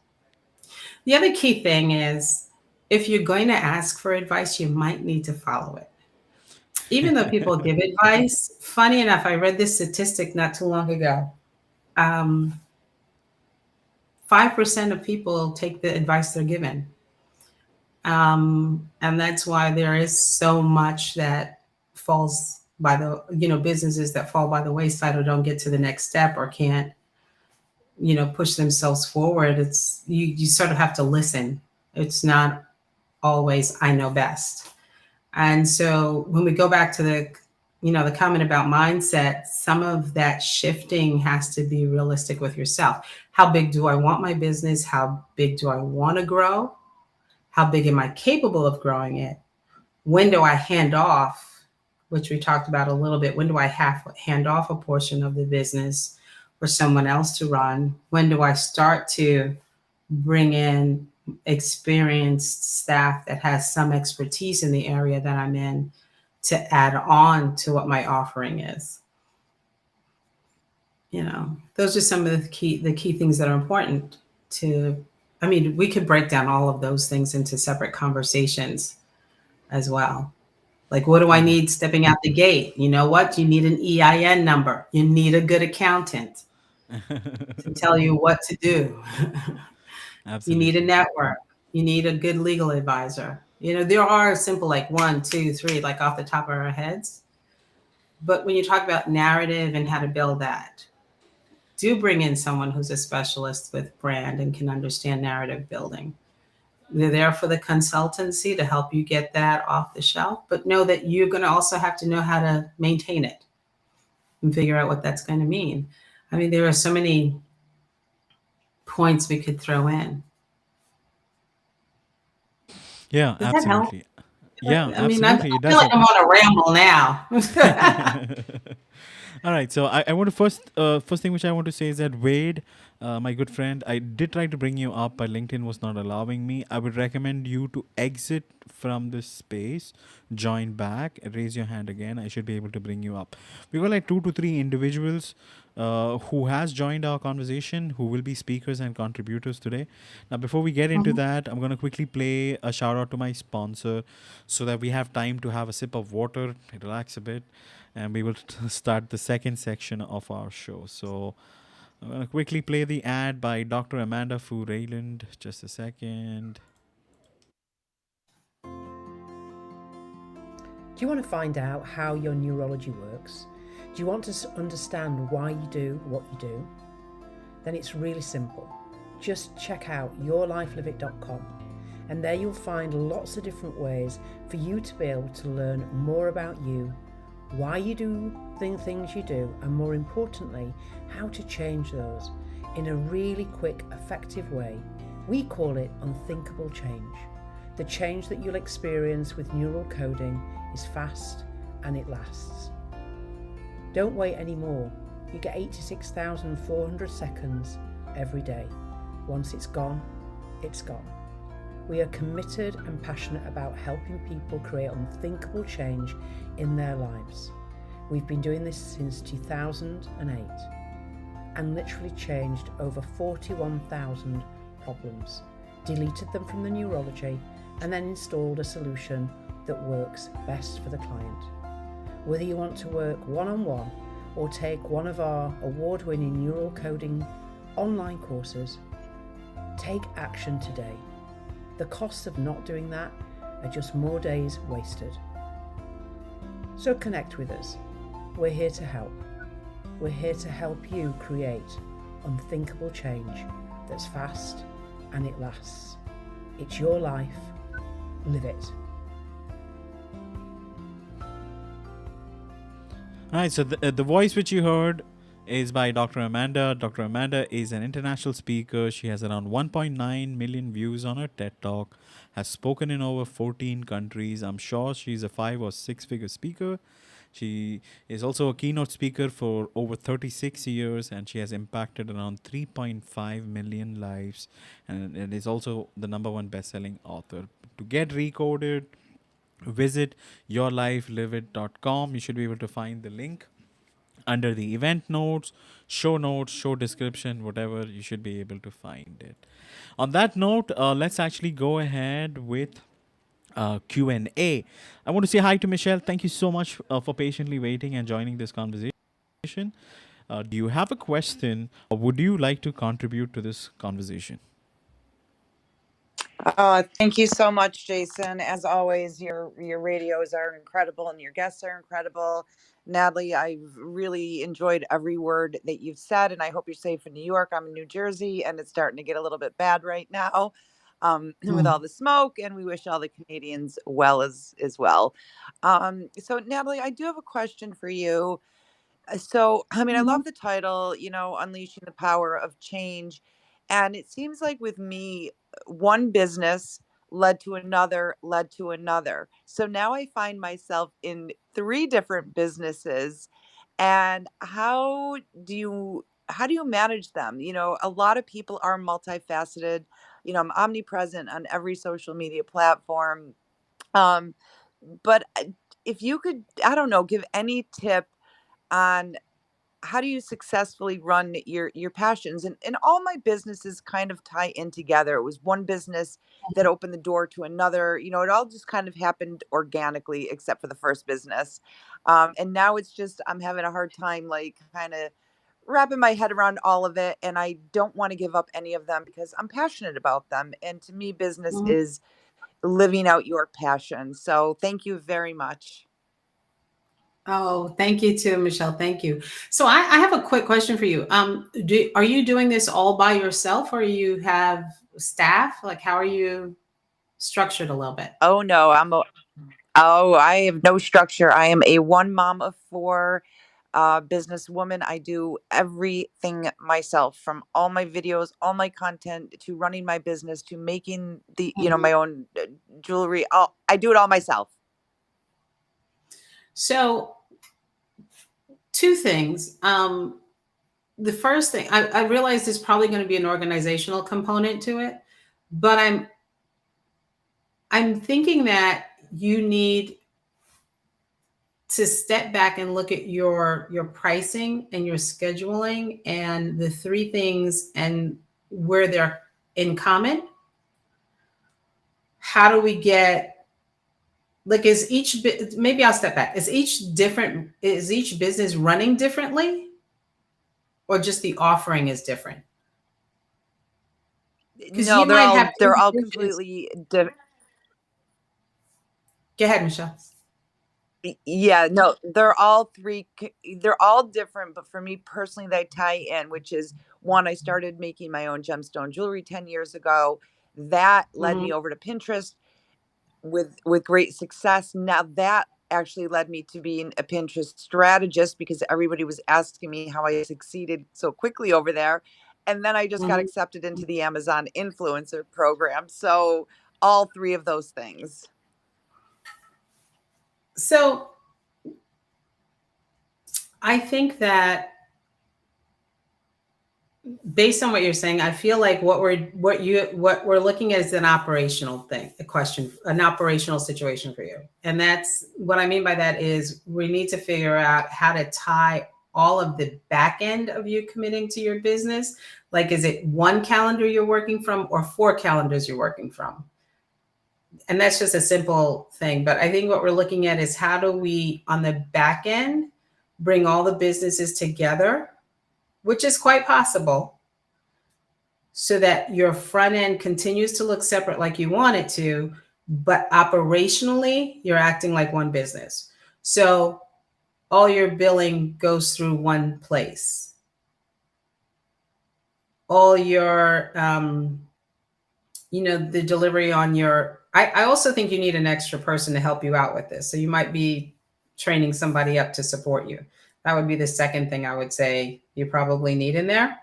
the other key thing is, if you're going to ask for advice, you might need to follow it. Even though people give advice, funny enough, I read this statistic not too long ago. Um, 5% of people take the advice they're given. And that's why there is so much that falls by the, businesses that fall by the wayside or don't get to the next step or can't, push themselves forward. It's, you sort of have to listen. It's not always I know best. And so when we go back to the comment about mindset, some of that shifting has to be realistic with yourself. How big do I want my business? How big do I want to grow? How big am I capable of growing it? When do I hand off, which we talked about a little bit, when do I hand off a portion of the business for someone else to run? When do I start to bring in experienced staff that has some expertise in the area that I'm in to add on to what my offering is? Those are some of the key things that are important to, I mean, we could break down all of those things into separate conversations. as well. Like, what do I Okay. need stepping out the gate? You know what? You need an EIN number. You need a good accountant to tell you what to do. You need a Absolutely. network. You need a good legal advisor. You know, there are simple like one, two, three, like off the top of our heads. But when you talk about narrative and how to build that, do bring in someone who's a specialist with brand and can understand narrative building. They're there for the consultancy to help you get that off the shelf, but know that you're going to also have to know how to maintain it and figure out what that's going to mean. I mean, there are so many points we could throw in. Yeah, Does that help? absolutely. Yeah, I mean, I absolutely. It feel does like help. I'm on a ramble now. All right, so I want to first thing which I want to say is that Wade, my good friend, I did try to bring you up, but LinkedIn was not allowing me. I would recommend you to exit from this space, join back, raise your hand again. I should be able to bring you up. We got like 2 to 3 individuals who has joined our conversation, who will be speakers and contributors today. Now, before we get into that, I'm going to quickly play a shout out to my sponsor so that we have time to have a sip of water, relax a bit, and we will start the second section of our show. So I'm going to quickly play the ad by Dr. Amanda Fu Rayland. Just a second. Do you want to find out how your neurology works? Do you want to understand why you do what you do? Then it's really simple. Just check out yourlifeliveit.com, and there you'll find lots of different ways for you to be able to learn more about you, why you do the things you do, and more importantly, how to change those in a really quick, effective way. We call it unthinkable change. The change that you'll experience with neural coding is fast and it lasts. Don't wait anymore. You get 86,400 seconds every day. Once it's gone, it's gone. We are committed and passionate about helping people create unthinkable change in their lives. We've been doing this since 2008 and literally changed over 41,000 problems, deleted them from the neurology, and then installed a solution that works best for the client. Whether you want to work one-on-one or take one of our award-winning neural coding online courses, take action today. The costs of not doing that are just more days wasted. So connect with us. We're here to help. We're here to help you create unthinkable change that's fast and it lasts. It's your life. Live it. All right, so the voice which you heard is by Dr. Amanda. Dr. Amanda is an international speaker. She has around 1.9 million views on her TED Talk, has spoken in over 14 countries. I'm sure she's a 5 or 6 figure speaker. She is also a keynote speaker for over 36 years, and she has impacted around 3.5 million lives, and is also the #1 best-selling author. To get recoded, visit yourlifeliveit.com. You should be able to find the link under the event notes, show description, whatever. You should be able to find it. On that note, let's actually go ahead with Q&A. I want to say hi to Michelle. Thank you so much for patiently waiting and joining this conversation. Do you have a question, or would you like to contribute to this conversation? Thank you so much, Jason. As always, your radios are incredible and your guests are incredible. Natalie, I've really enjoyed every word that you've said, and I hope you're safe in New York. I'm in New Jersey, and it's starting to get a little bit bad right now with all the smoke, and we wish all the Canadians well as well. So, Natalie, I do have a question for you. So, I mean, I love the title, Unleashing the Power of Change. And it seems like with me, one business led to another, led to another. So now I find myself in three different businesses. And how do you manage them? A lot of people are multifaceted. I'm omnipresent on every social media platform. Um, but if you could, I don't know, give any tip on how do you successfully run your passions? And all my businesses kind of tie in together. It was one business that opened the door to another. It all just kind of happened organically, except for the first business. And now it's just I'm having a hard time, like, kind of wrapping my head around all of it. And I don't want to give up any of them because I'm passionate about them. And to me, business Mhm. is living out your passion. So thank you very much. Oh, thank you too, Michelle. Thank you. So I have a quick question for you. Are you doing this all by yourself, or you have staff? Like, how are you structured a little bit? Oh no, I have no structure. I am a one mom of four businesswoman. I do everything myself, from all my videos, all my content, to running my business, to making Mhm. my own jewelry. I do it all myself. So, two things. The first thing, I realize there's probably going to be an organizational component to it, but I'm thinking that you need to step back and look at your pricing and your scheduling and the three things and where they're in common. How do we get, like, maybe I'll step back. Is each business running differently, or just the offering is different? Because No, you might have they're three all dishes. completely Go ahead, Michelle. Yeah, no, they're all different, but for me personally, they tie in, which is one, I started making my own gemstone jewelry 10 years ago. That led Hmm. me over to Pinterest with great success. Now that actually led me to being a Pinterest strategist because everybody was asking me how I succeeded so quickly over there. And then I just got Hmm. accepted into the Amazon influencer program. So all three of those things. So I think that based on what you're saying, I feel like what we're looking at is an operational thing, an operational situation for you. And that's what I mean by that is we need to figure out how to tie all of the back end of you committing to your business. Like, is it one calendar you're working from or four calendars you're working from? And that's just a simple thing. But I think what we're looking at is how do we, on the back end, bring all the businesses together, which is quite possible, so that your front end continues to look separate like you want it to, but operationally, you're acting like one business. So all your billing goes through one place. All your, the delivery on I also think you need an extra person to help you out with this. So you might be training somebody up to support you. That would be the second thing I would say you probably need in there.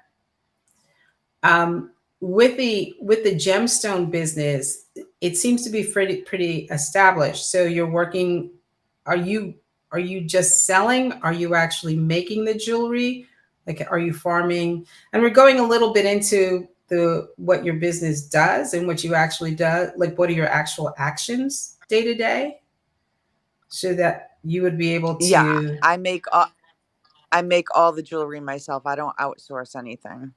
With the gemstone business, it seems to be pretty established. So you're working. Are you just selling? Are you actually making the jewelry? Like, are you farming? And we're going a little bit into the what your business does and what you actually do. Like, what are your actual actions day to day, so that you would be able Yeah, to. I make all the jewelry myself. I don't outsource anything.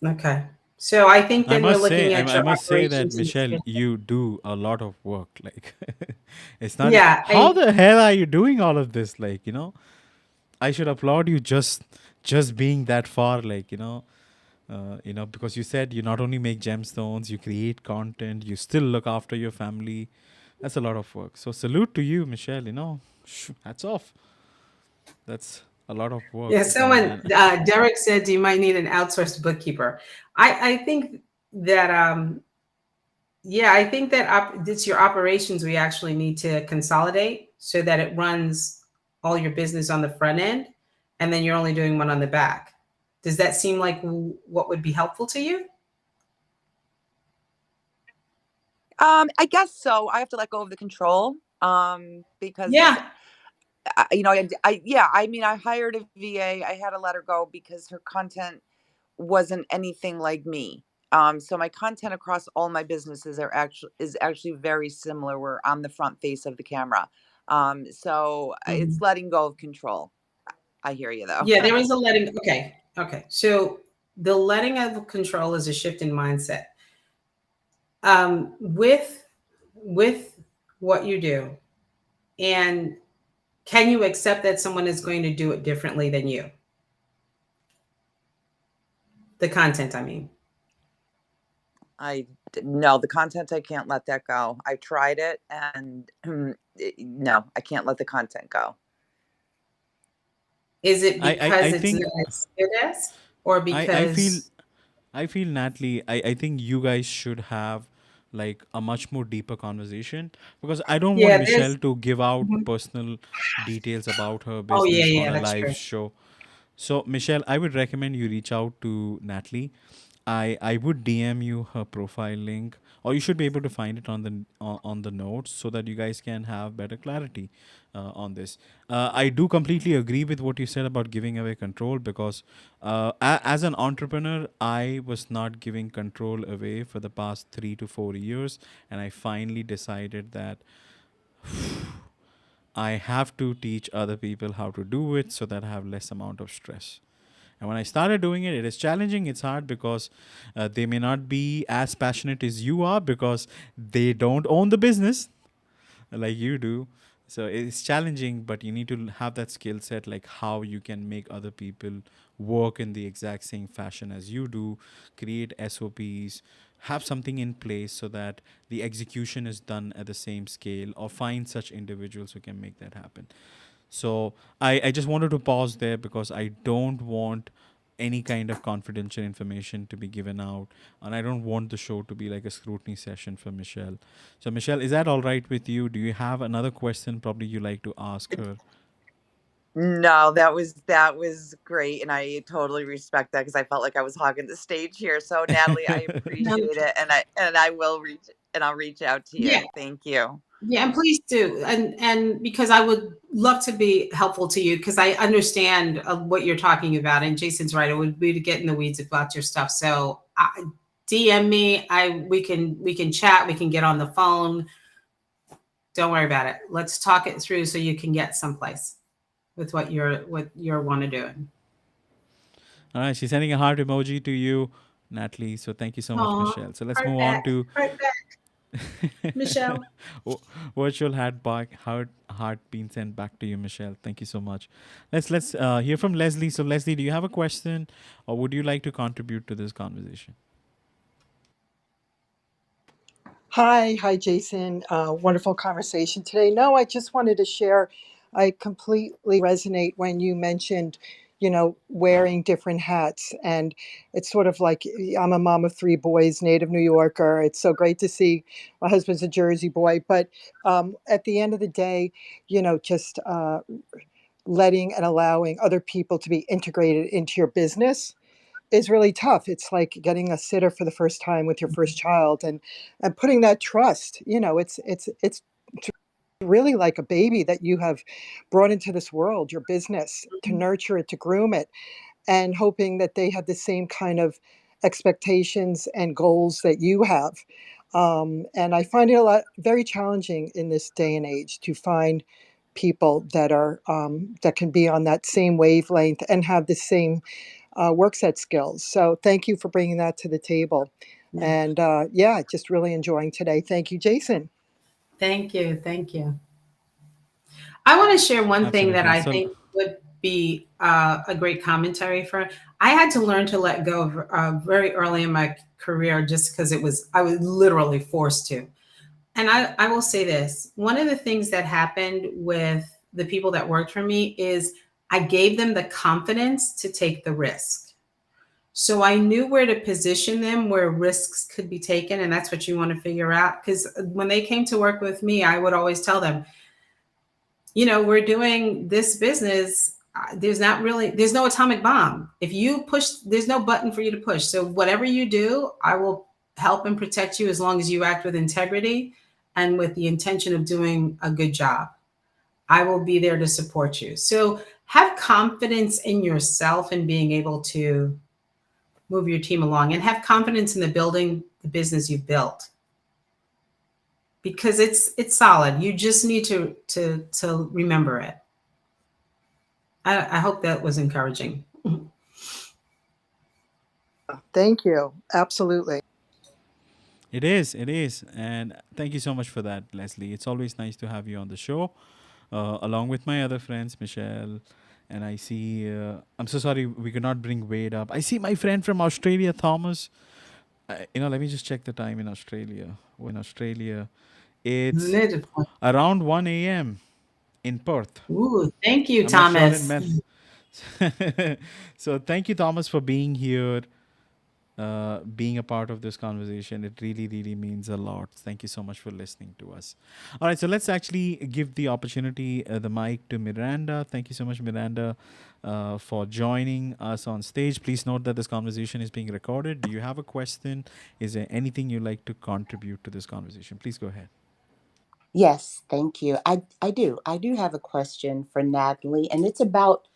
Okay. So I think I then we're must say, looking at I your must say that operations and Michelle, schedule. you do a lot of work. Like, it's not. Yeah, How the hell are you doing all of this? Like, I should applaud you just being that far. Like, because you said you not only make gemstones, you create content, you still look after your family. That's a lot of work. So salute to you, Michelle. Hats off. That's a lot of work. Yeah, someone, Derek said you might need an outsourced bookkeeper. I think that, yeah, I think that it's your operations we actually need to consolidate so that it runs all your business on the front end, and then you're only doing one on the back. Does that seem like what would be helpful to you? I guess so. I have to let go of the control. Because Yeah. I mean, I hired a VA. I had to let her go because her content wasn't anything like me. So my content across all my businesses is actually very similar. We're on the front face of the camera. So it's Mhm. letting go of control. I hear you though. Yeah, there is a letting. Okay. So the letting of control is a shift in mindset. With what you do, and can you accept that someone is going to do it differently than you? The content, I mean. No, the content, I can't let that go. I've tried it, and no, I can't let the content go. Is it I because it's think not as good as, or I feel because? Natalie, I think you guys should have like a much more deeper conversation, because I don't want Yeah, Michelle there's. to give out Mhm. personal details about her Oh yeah, business on yeah, a that's live true. show. So, Michelle, I would recommend you reach out to Natalie. I would DM you her profile link, or you should be able to find it on the notes, so that you guys can have better clarity on this. I do completely agree with what you said about giving away control, because as an entrepreneur, I was not giving control away for the past 3 to 4 years, and I finally decided that I have to teach other people how to do it so that I have less amount of stress. And when I started doing it, it is challenging. It's hard because they may not be as passionate as you are, because they don't own the business like you do. So it's challenging, but you need to have that skill set, like how you can make other people work in the exact same fashion as you do, create SOPs, have something in place so that the execution is done at the same scale, or find such individuals who can make that happen. So I just wanted to pause there, because I don't want any kind of confidential information to be given out, and I don't want the show to be like a scrutiny session for Michelle. So Michelle, is that all right with you? Do you have another question probably you like to ask her? No, that was great, and I totally respect that, because I felt like I was hogging the stage here. So Natalie, I No, appreciate it, and I will I'll reach out to yeah, you. Thank you. yeah, and please do, and because I would love to be helpful to you, because I understand what you're talking about, and Jason's right. It would be to get in the weeds about your stuff. So DM me. We can chat. We can get on the phone. Don't worry about it. Let's talk it through so you can get someplace with what you're want to do. All right, she's sending a heart emoji to you, Natalie. So thank you so much, Oh, Michelle. So let's right move on back, to right back, Michelle. v- virtual heart being sent back to you, Michelle. Thank you so much. Let's hear from Leslie. So Leslie, do you have a question, or would you like to contribute to this conversation? Hi, Jason. Wonderful conversation today. No, I just wanted to share. I completely resonate when you mentioned, wearing different hats. And it's sort of like I'm a mom of three boys, native New Yorker. It's so great to see my husband's a Jersey boy. But at the end of the day, just letting and allowing other people to be integrated into your business is really tough. It's like getting a sitter for the first time with your first child, and putting that trust. It's really like a baby that you have brought into this world, your business, to nurture it, to groom it, and hoping that they have the same kind of expectations and goals that you have. And I find it very challenging in this day and age to find people that are that can be on that same wavelength and have the same work set skills. So thank you for bringing that to the table. Yeah. And yeah, just really enjoying today. Thank you, Jason. Thank you. Thank you. I want to share one thing that Absolutely. I So think would be a great commentary for. I had to learn to let go very early in my career, just because I was literally forced to. And I will say this: one of the things that happened with the people that worked for me is I gave them the confidence to take the risk. So I knew where to position them, where risks could be taken. And that's what you want to figure out. Because when they came to work with me, I would always tell them, we're doing this business. There's no atomic bomb. If you push, there's no button for you to push. So whatever you do, I will help and protect you as long as you act with integrity and with the intention of doing a good job. I will be there to support you. So have confidence in yourself and being able to move your team along, and have confidence in the business you've built, because it's solid. You just need to remember it. I hope that was encouraging. Thank you. Absolutely. It is. And thank you so much for that, Leslie. It's always nice to have you on the show, along with my other friends, Michelle. And I see, I'm so sorry we could not bring Wade up. I see my friend from Australia, Thomas. Let me just check the time in Australia. It's around 1 a.m. in Perth. Ooh, thank you, I'm not sure in Thomas. Melbourne. So thank you, Thomas, for being here, being a part of this conversation. It really, really means a lot. Thank you so much for listening to us. All right, so let's actually give the opportunity, the mic to Miranda. Thank you so much, Miranda, for joining us on stage. Please note that this conversation is being recorded. Do you have a question? Is there anything you'd like to contribute to this conversation? Please go ahead. Yes, thank you. I do. I do have a question for Natalie, and it's about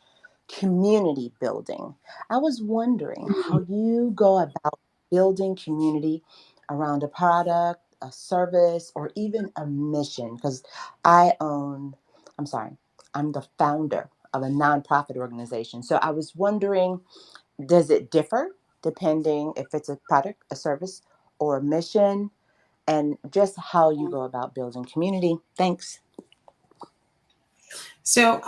community building. I was wondering how you go about building community around a product, a service, or even a mission. Because I own, I'm sorry, I'm the founder of a nonprofit organization. So I was wondering, does it differ depending if it's a product, a service, or a mission? And just how you go about building community. Thanks. So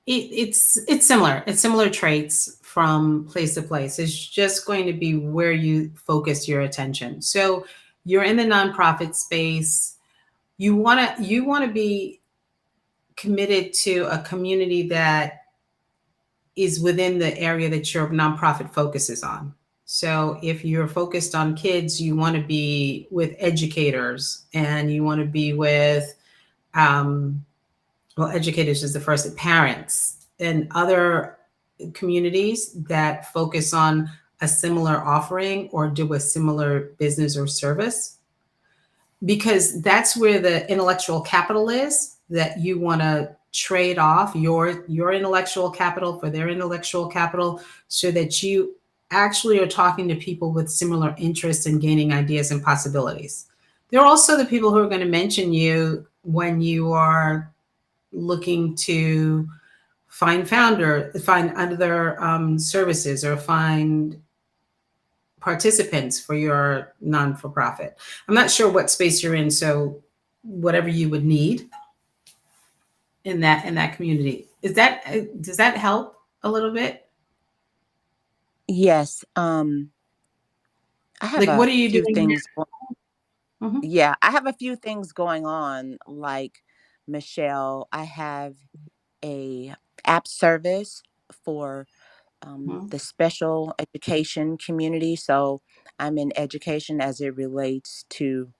it's similar. It's similar traits from place to place. It's just going to be where you focus your attention. So you're in the nonprofit space. You want to be committed to a community that is within the area that your nonprofit focuses on. So if you're focused on kids, you want to be with educators, and you want to be with educators is the first, parents and other communities that focus on a similar offering or do a similar business or service, because that's where the intellectual capital is that you want to trade off your intellectual capital for their intellectual capital, so that you actually are talking to people with similar interests and gaining ideas and possibilities. They're also the people who are going to mention you when you are looking to find other services, or find participants for your non-for-profit. I'm not sure what space you're in, so whatever you would need in that community. Does that help a little bit? Yes. I have Like, what a are you few doing things. now? Mhm. Yeah, I have a few things going on. Like Michelle, I have a app service for Mhm. the special education community. So I'm in education as it relates to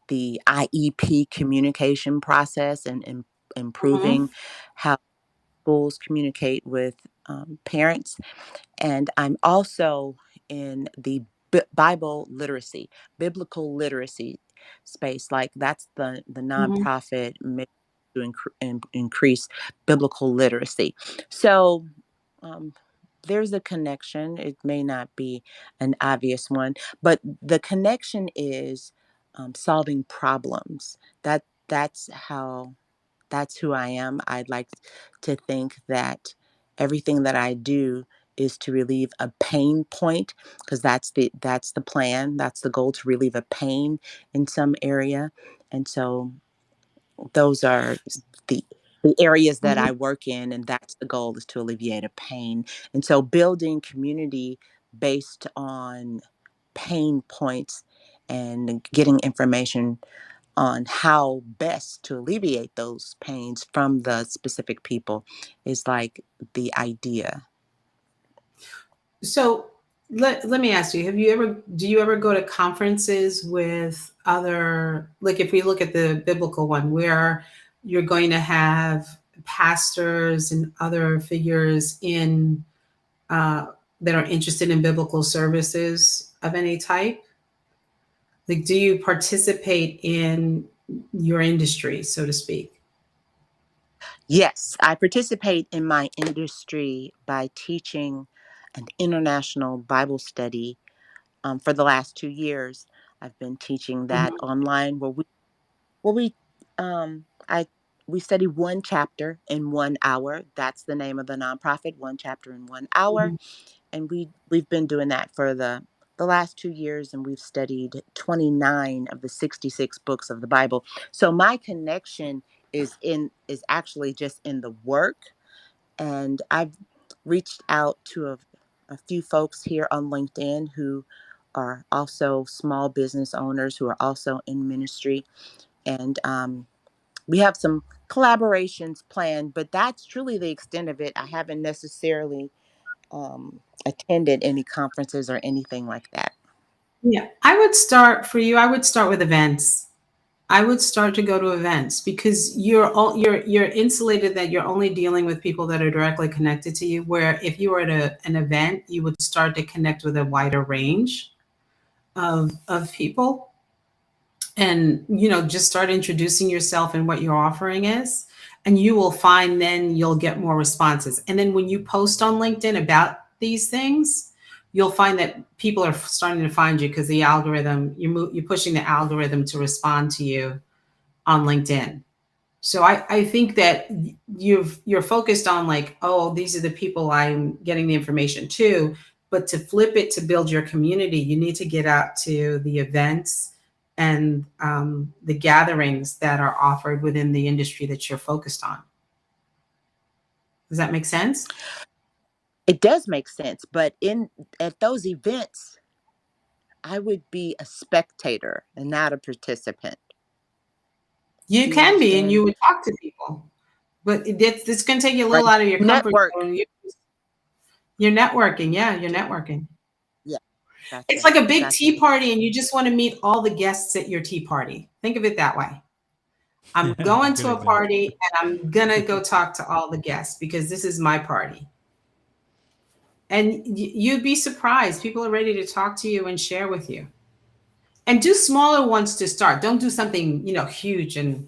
the IEP communication process and improving Mhm. how schools communicate with parents. And I'm also in the biblical literacy space. Like that's the Mhm. nonprofit mission to increase biblical literacy. So um, there's a connection. It may not be an obvious one, but the connection is solving problems. That's who I am. I'd like to think that everything that I do is to relieve a pain point, because that's the plan. That's the goal, to relieve a pain in some area. And so those are the the areas that Mhm. I work in, and that's the goal, is to alleviate a pain. And so building community based on pain points and getting information on how best to alleviate those pains from the specific people is like the idea. So let me ask you, do you ever go to conferences with other, like if we look at the biblical one, where you're going to have pastors and other figures in that are interested in biblical services of any type? Like, do you participate in your industry, so to speak? Yes, I participate in my industry by teaching an international Bible study. For the last 2 years, I've been teaching that Mhm. online, where we I we study one chapter in 1 hour. That's the name of the nonprofit, one chapter in 1 hour. Mhm. And we've been doing that for the last 2 years, and we've studied 29 of the 66 books of the Bible. So my connection is actually just in the work, and I've reached out to a few folks here on LinkedIn who are also small business owners who are also in ministry, and we have some collaborations planned, but that's truly the extent of it. I haven't necessarily attended any conferences or anything like that. Yeah, I would start for you. I would start with events. I would start to go to events because you're insulated that you're only dealing with people that are directly connected to you. Where if you were at an event, you would start to connect with a wider range of people, and just start introducing yourself and what your offering is, and you will find then you'll get more responses. And then when you post on LinkedIn about these things, you'll find that people are starting to find you because the algorithm you're pushing the algorithm to respond to you on LinkedIn. So I think that you're focused on like, oh, these are the people I'm getting the information to, but to flip it to build your community, you need to get out to the events and the gatherings that are offered within the industry that you're focused on. Does that make sense? It does make sense, but in at those events, I would be a spectator and not a participant. You Do you can be, and you understand? would talk to people, but it's going to take you a little Right. out of your comfort Network. zone. You're networking. Yeah, you're networking. Yeah, It's gotcha. like a big Gotcha. tea party, and you just want to meet all the guests at your tea party. Think of it that way. I'm going Good to a example. party and I'm going to go talk to all the guests because this is my party. And you'd be surprised. People are ready to talk to you and share with you. And do smaller ones to start. Don't do something, huge and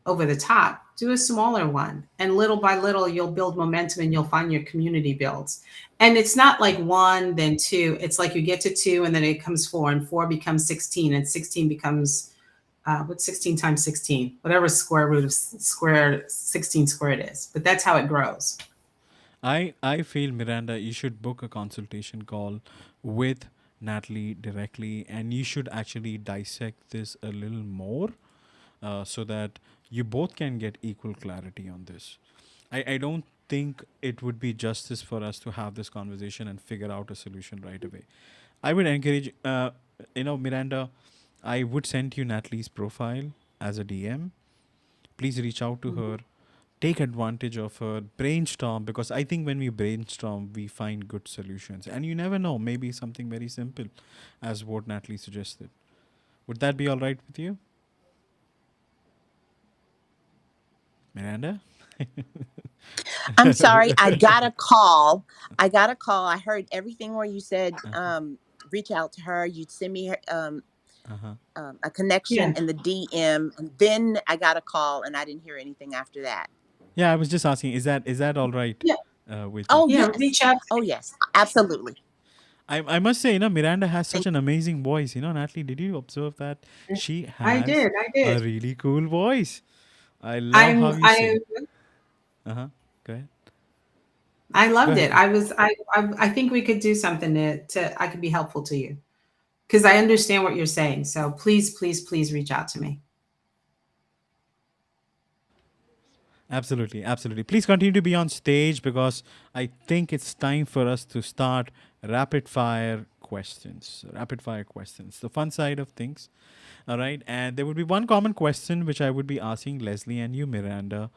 over the top. Do a smaller one. And little by little, you'll build momentum and you'll find your community builds. And it's not like one, then two. It's like you get to two and then it comes four, and four becomes 16, and 16 becomes what's 16 times 16? Whatever square root of square 16 squared is. But that's how it grows. I feel, Miranda, you should book a consultation call with Natalie directly, and you should actually dissect this a little more, so that you both can get equal clarity on this. I don't think it would be justice for us to have this conversation and figure out a solution right away. I would encourage, Miranda, I would send you Natalie's profile as a DM. Please reach out to her, take advantage of her, brainstorm, because I think when we brainstorm, we find good solutions. And you never know, maybe something very simple as what Natalie suggested. Would that be all right with you, Miranda? I'm sorry. I got a call. I heard everything where you said reach out to her. You'd send me Uh-huh. a connection Yeah. in the DM, and then I got a call, and I didn't hear anything after that. Yeah, I was just asking, is that all right Yeah. with you? Oh Yeah. yes. Reach out. Oh yes. Absolutely. I must say, Miranda has such Thank an amazing voice. Natalie, did you observe that? She I has did. I a did. really cool voice. I love how you I sing. Uh-huh. Go ahead. I Go loved it. ahead. I think we could do something to I could be helpful to you because I understand what you're saying. So please, please, please reach out to me. Absolutely, absolutely. Please continue to be on stage because I think it's time for us to start rapid fire questions. Rapid fire questions, the fun side of things. All right. And there would be one common question which I would be asking Leslie and you, Miranda.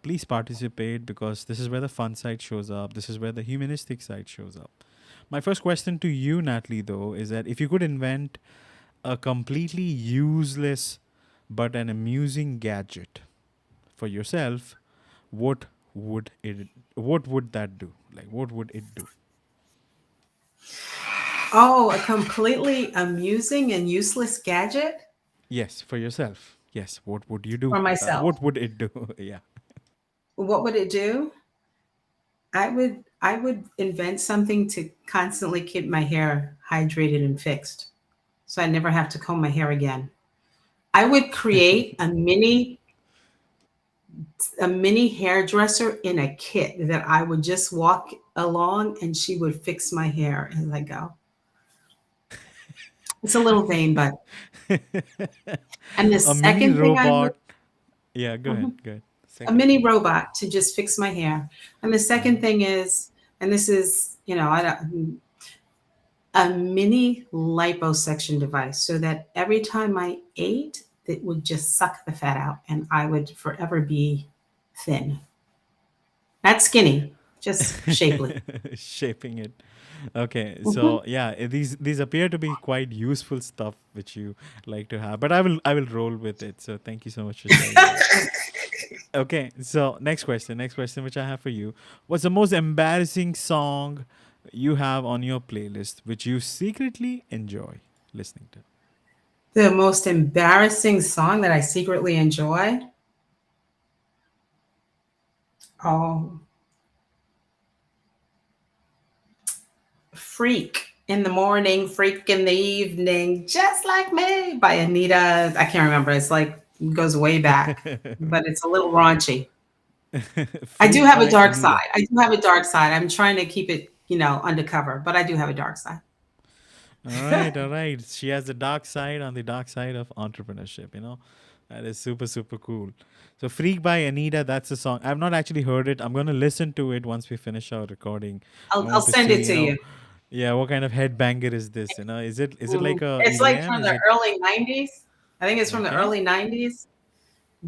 Please participate because this is where the fun side shows up. This is where the humanistic side shows up. My first question to you, Natalie, though, is that if you could invent a completely useless but an amusing gadget for yourself, what would it what would that do? Like what would it do? Oh, a completely amusing and useless gadget Yes, for yourself. Yes, what would you do? for myself. What would it do? Yeah. What would it do? I would invent something to constantly keep my hair hydrated and fixed, so I never have to comb my hair again. I would create a mini a mini hairdresser in a kit that I would just walk along and she would fix my hair as I go. It's a little vain, but and the A mini second thing I would robot. Yeah, go ahead. Mhm. Go ahead. A Second mini thing. robot to just fix my hair. And the Uh-huh. second thing is, and this is, I don't, a mini liposuction device so that every time I ate, it would just suck the fat out and I would forever be thin. Not skinny, just shapely. Shaping it. Okay, Mhm. so yeah, these appear to be quite useful stuff which you like to have, but I will roll with it. So thank you so much for sharing that. Okay, so next question which I have for you. What's the most embarrassing song you have on your playlist which you secretly enjoy listening to? The most embarrassing song that I secretly enjoy. Oh, Freak in the morning, Freak in the evening, just like me by Anita. I can't remember. It's like it goes way back, but it's a little raunchy. I do Freak have a by dark Anita. side. I do have a dark side. I'm trying to keep it, undercover, but I do have a dark side. All right, all right. She has the dark side on the dark side of entrepreneurship, you know. That is super, super cool. So Freak by Anita, that's the song. I've not actually heard it. I'm gonna listen to it once we finish our recording. I I'll want to send it see, to you. yeah, what kind of headbanger is this? You know, is it Mhm. like a It's like EDM? from Is the it early 90s. I think it's from the okay? early 90s. I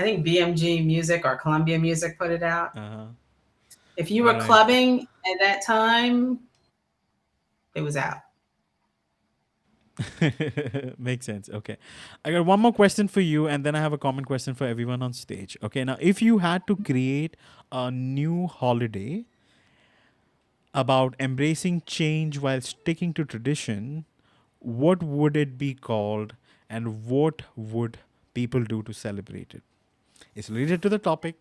think BMG Music or Columbia Music put it out. Uh-huh. If you All were right. clubbing at that time, it was out. Makes sense. Okay. I got one more question for you, and then I have a common question for everyone on stage. Okay. Now, if you had to create a new holiday about embracing change while sticking to tradition, what would it be called and what would people do to celebrate it? It's related to the topic.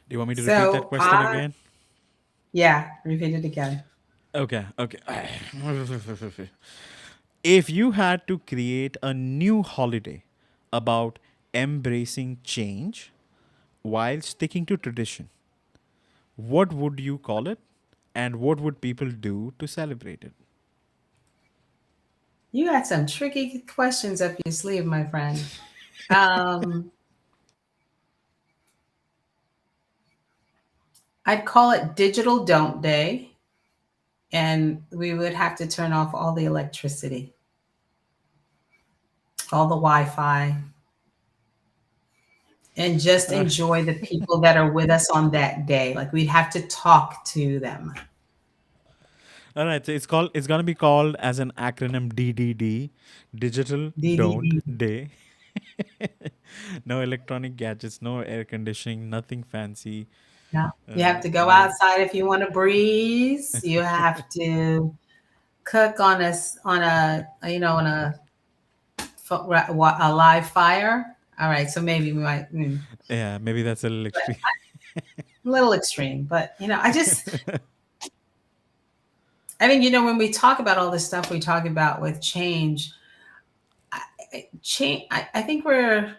Do you want me to repeat that So question again? yeah, repeat it again. Okay, okay. If you had to create a new holiday about embracing change while sticking to tradition, what would you call it and what would people do to celebrate it? You got some tricky questions up your sleeve, my friend. Um, I'd call it Digital Don't Day, and we would have to turn off all the electricity, all the Wi Fi, and just Uh, enjoy the people that are with us on that day. Like we'd have to talk to them. all right, so it's gonna be called as an acronym DDD, Digital Don't DDD. Day. No electronic gadgets, no air conditioning, nothing fancy. Yeah. You have to go No. outside if you want to breathe. You have to cook on a live fire. All right, so maybe we might Yeah, maybe that's a little extreme. a little extreme, but I think when we talk about all this stuff we talk about with change, change. I think we're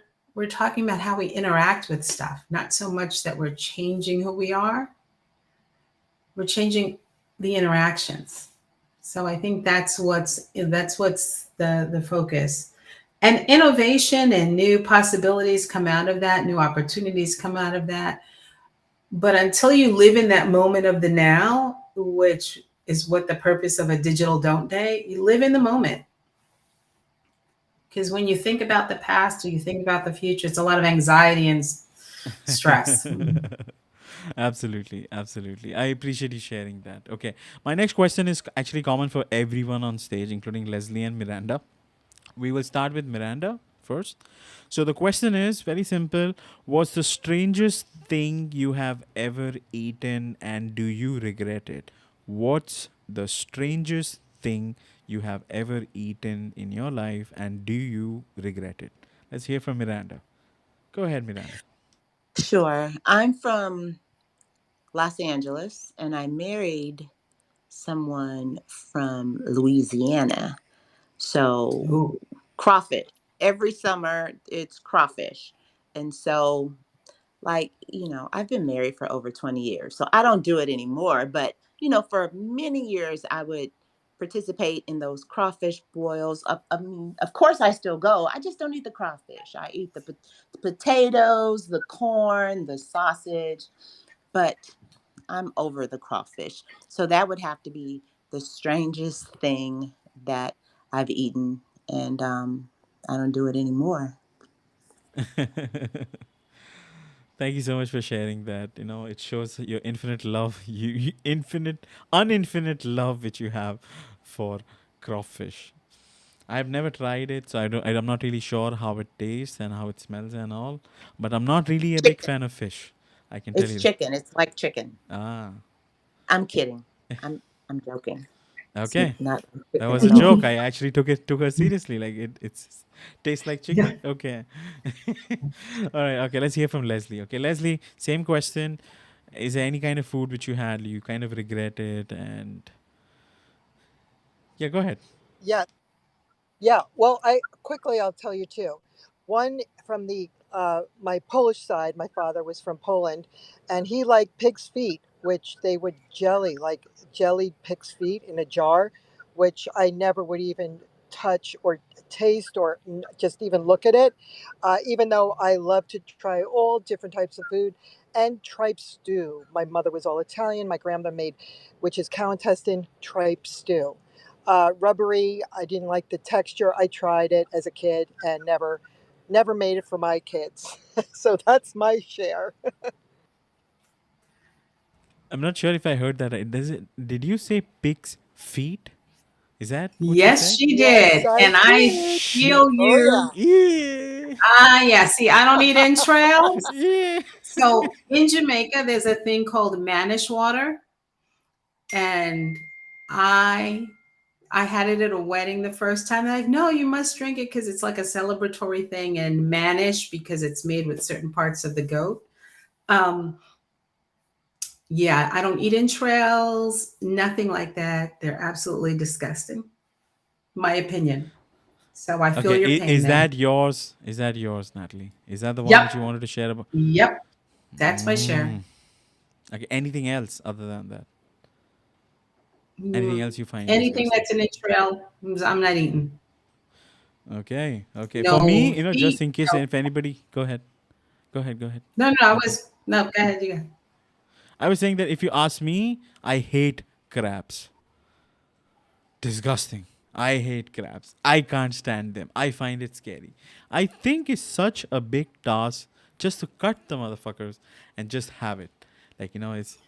talking about how we interact with stuff, not so much that we're changing who we are. We're changing the interactions. So I think that's what's the focus. And innovation and new possibilities come out of that, new opportunities come out of that. But until you live in that moment of the now, which is what the purpose of a digital don't day, you live in the moment. Because when you think about the past or you think about the future, it's a lot of anxiety and stress. Absolutely, absolutely. I appreciate you sharing that. Okay. My next question is actually common for everyone on stage, including Leslie and Miranda. We will start with Miranda first. So the question is very simple. What's the strangest thing you have ever eaten and do you regret it? What's the strangest thing you have ever eaten in your life and do you regret it? Let's hear from Miranda. Go ahead, Miranda. Sure. I'm from Los Angeles and I married someone from Louisiana. So Ooh. crawfish. every summer it's crawfish. And so, like, I've been married for over 20 years, so I don't do it anymore. But, for many years, I would participate in those crawfish boils. Of course, I still go. I just don't eat the crawfish. I eat the potatoes, the corn, the sausage, but I'm over the crawfish. So that would have to be the strangest thing that I've eaten. And I don't do it anymore. Thank you so much for sharing that. It shows your infinite love, uninfinite love which you have for crawfish. I've never tried it, so I'm not really sure how it tastes and how it smells and all. But I'm not really a big Chicken. fan of fish. I can tell It's you that. chicken. It's like chicken. Ah, I'm kidding. I'm joking. It's okay. not like That chicken was at a all. joke. I actually took her seriously. Like it's tastes like Yeah. chicken. Okay. All right. Okay. Let's hear from Leslie. Okay, Leslie. Same question. Is there any kind of food which you had you kind of regretted? And yeah, go ahead. Yeah, yeah. Well, I'll tell you two. One from the my Polish side. My father was from Poland, and he liked pig's feet, which they would jelly, like jellied pig's feet in a jar, which I never would even touch or taste or just even look at it. Even though I love to try all different types of food and tripe stew. My mother was all Italian. My grandmother made, which is cow intestine tripe stew. Rubbery. I didn't like the texture. I tried it as a kid and never made it for my kids. So that's my share. I'm not sure if I heard that right. Did you say pig's feet? Is that what you Yes, said? she Yes, did. I And I did. Shit. feel Oh you. yeah. Yeah. Yeah. See, I don't eat entrails. Yeah. So in Jamaica, there's a thing called manish water. And I I had it at a wedding the first time. They're like, no, you must drink it because it's like a celebratory thing, and manish because it's made with certain parts of the goat. Um, yeah, I don't eat entrails, nothing like that. They're absolutely disgusting, my opinion. So I feel Okay. your pain Is there. that yours? Is that yours, Natalie? Is that the one which you Yep, wanted to share about? yep, that's my share. Mm. Okay. Anything else other than that? Anything Mm, else you find anything disgusting? that's an entrail, I'm not eating. Okay. Okay. For me, No just feet. in case No, if anybody, go ahead. Go ahead. Go ahead. no, no. I Okay. was no. Go ahead, you go. I was saying that if you ask me, I hate crabs. Disgusting. I hate crabs. I can't stand them. I find it scary. I think it's such a big task just to cut the motherfuckers and just have it. Like, it's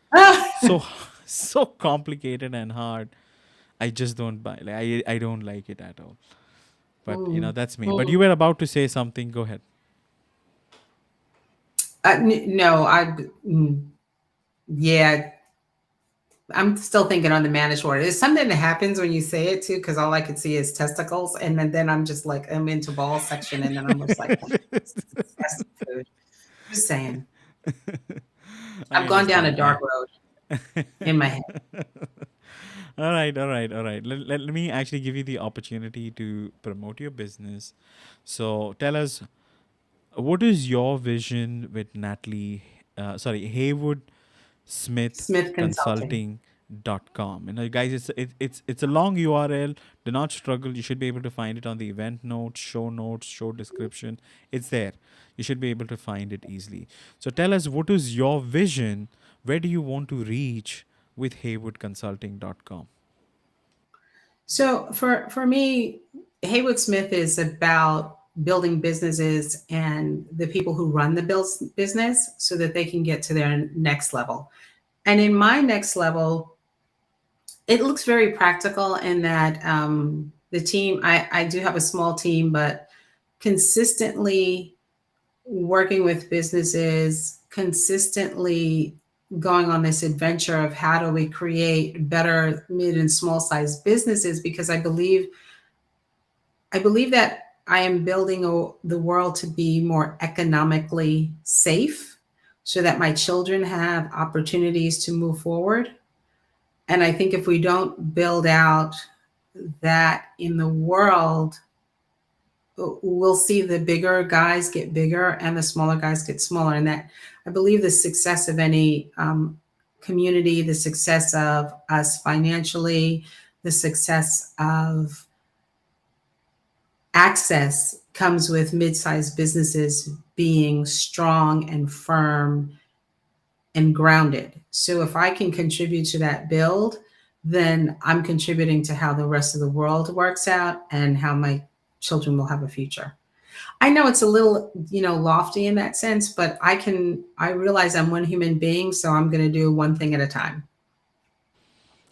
so so complicated and hard. I just don't buy. Like, I don't like it at all. But Mm, that's me. But mm. you were about to say something. Go ahead. No, yeah, I'm still thinking on the manish word. It's something that happens when you say it too, because all I could see is testicles, and then I'm just like I'm into ball section, and then I'm just like, oh, this is disgusting food. Just saying, I I've gone down a understand. dark road in my head. All right, all right, all right. Let me actually give you the opportunity to promote your business. So tell us, what is your vision with Heywood Smith Smith Consulting. Consulting.com. Guys, it's a long URL. Do not struggle. You should be able to find it on the event notes, show description. It's there. You should be able to find it easily. So tell us, what is your vision? Where do you want to reach with heywoodconsulting.com? So for me, Heywood Smith is about building businesses and the people who run the business so that they can get to their next level. And in my next level, it looks very practical in that the team, I do have a small team, but consistently working with businesses, consistently going on this adventure of how do we create better mid and small sized businesses, because I believe that I am building the world to be more economically safe so that my children have opportunities to move forward. And I think if we don't build out that in the world, we'll see the bigger guys get bigger and the smaller guys get smaller. And that, I believe, the success of any community, the success of us financially, the success of access comes with mid-sized businesses being strong and firm and grounded. So if I can contribute to that build, then I'm contributing to how the rest of the world works out and how my children will have a future. I know it's a little, lofty in that sense, but I realize I'm one human being, so I'm going to do one thing at a time.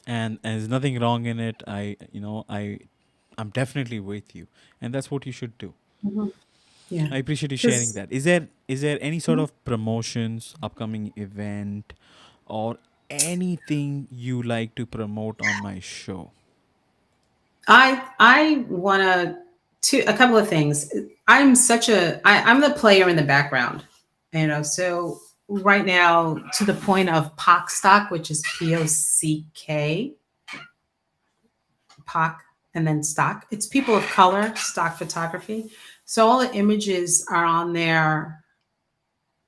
And there's nothing wrong in it. I'm definitely with you, and that's what you should do. Yeah. I appreciate you sharing Because that. Is there any sort of promotions, upcoming event, or anything you like to promote on my show? I want to a couple of things. I'm the player in the background, so right now, to the point of Pocstock, which is POCK, POC, and then stock. It's people of color, stock photography. So all the images are on there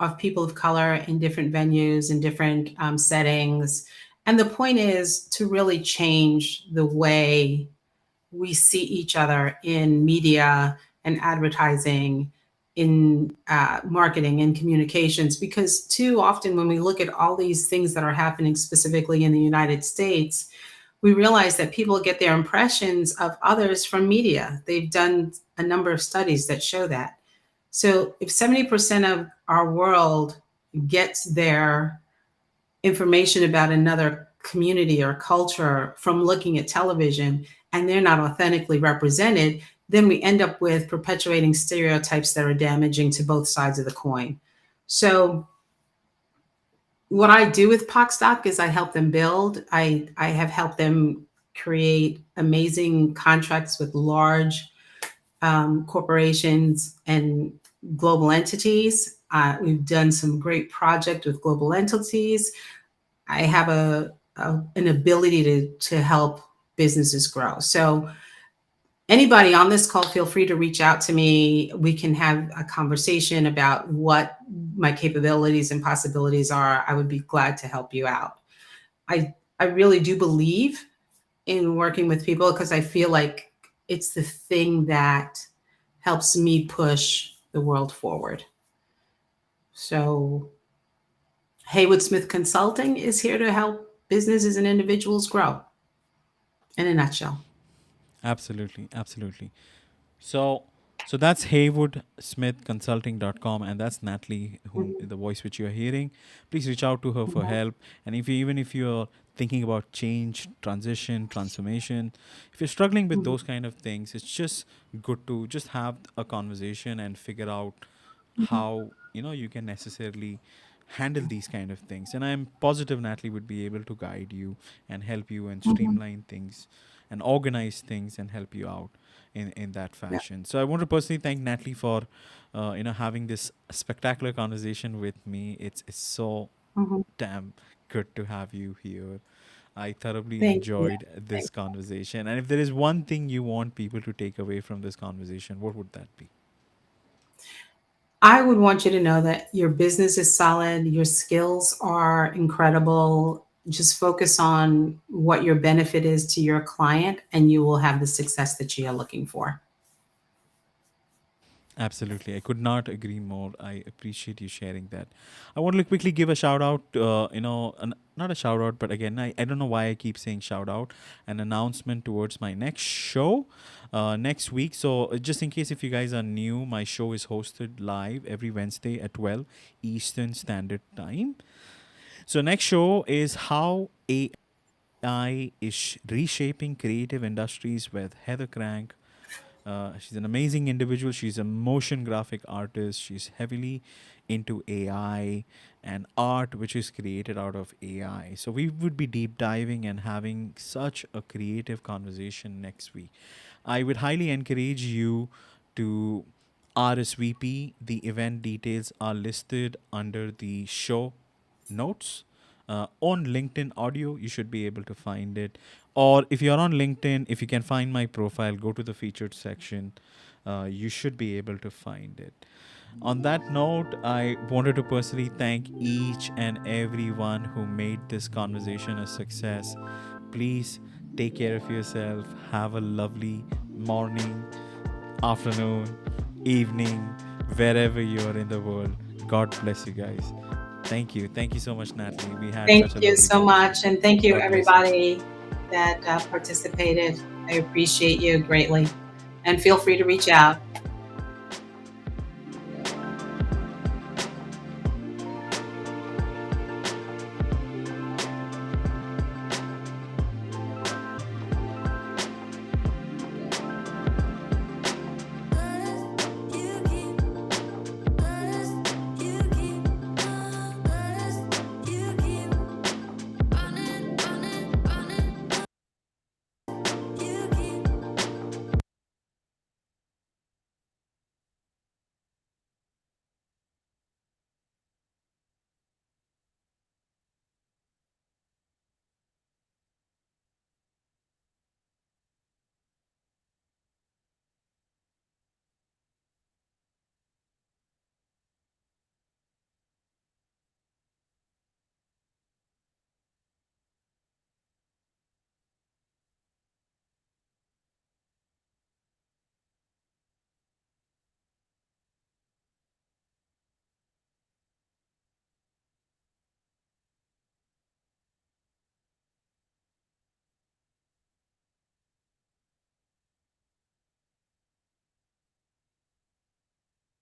of people of color in different venues and different settings. And the point is to really change the way we see each other in media and advertising, in marketing and communications, because too often when we look at all these things that are happening specifically in the United States, we realize that people get their impressions of others from media. They've done a number of studies that show that. So if 70% of our world gets their information about another community or culture from looking at television, and they're not authentically represented, then we end up with perpetuating stereotypes that are damaging to both sides of the coin. So what I do with Pocstock is I help them build. I have helped them create amazing contracts with large corporations and global entities. We've done some great project with global entities. I have an ability to help businesses grow. So anybody on this call, feel free to reach out to me. We can have a conversation about what my capabilities and possibilities are. I would be glad to help you out. I really do believe in working with people because I feel like it's the thing that helps me push the world forward. So Heywood Smith Consulting is here to help businesses and individuals grow, in a nutshell. Absolutely, absolutely. So, so that's HeywoodSmithConsulting.com, and that's Natalie, whom the voice which you are hearing. Please reach out to her for help. And even if you're thinking about change, transition, transformation, if you're struggling with those kind of things, it's just good to just have a conversation and figure out how you can necessarily handle these kind of things. And I'm positive Natalie would be able to guide you and help you and streamline things and organize things and help you out in that fashion. So I want to personally thank Natalie for having this spectacular conversation with me. It's so damn good to have you here. I thoroughly Thank you. enjoyed this conversation. And if there is one thing you want people to take away from this conversation, what would that be? I would want you to know that your business is solid, your skills are incredible. Just focus on what your benefit is to your client, and you will have the success that you are looking for. Absolutely. I could not agree more. I appreciate you sharing that. I want to quickly give a shout out, not a shout out, but again, I don't know why I keep saying shout out, an announcement towards my next show next week. So, just in case if you guys are new, my show is hosted live every Wednesday at 12 Eastern Standard Time. So, next show is How AI is Reshaping Creative Industries with Heather Crank. She's an amazing individual. She's a motion graphic artist. She's heavily into AI and art, which is created out of AI. So we would be deep diving and having such a creative conversation next week. I would highly encourage you to RSVP. The event details are listed under the show notes. On LinkedIn audio, you should be able to find it. Or if you're on LinkedIn, if you can find my profile, go to the featured section. you should be able to find it. On that note, I wanted to personally thank each and everyone who made this conversation a success. Please take care of yourself. Have a lovely morning, afternoon, evening, wherever you are in the world. God bless you guys. Thank you. Thank you so much, Natalie. We had Thank such a you lovely so much. And thank you, God bless you. everybody that participated. I appreciate you greatly. And feel free to reach out.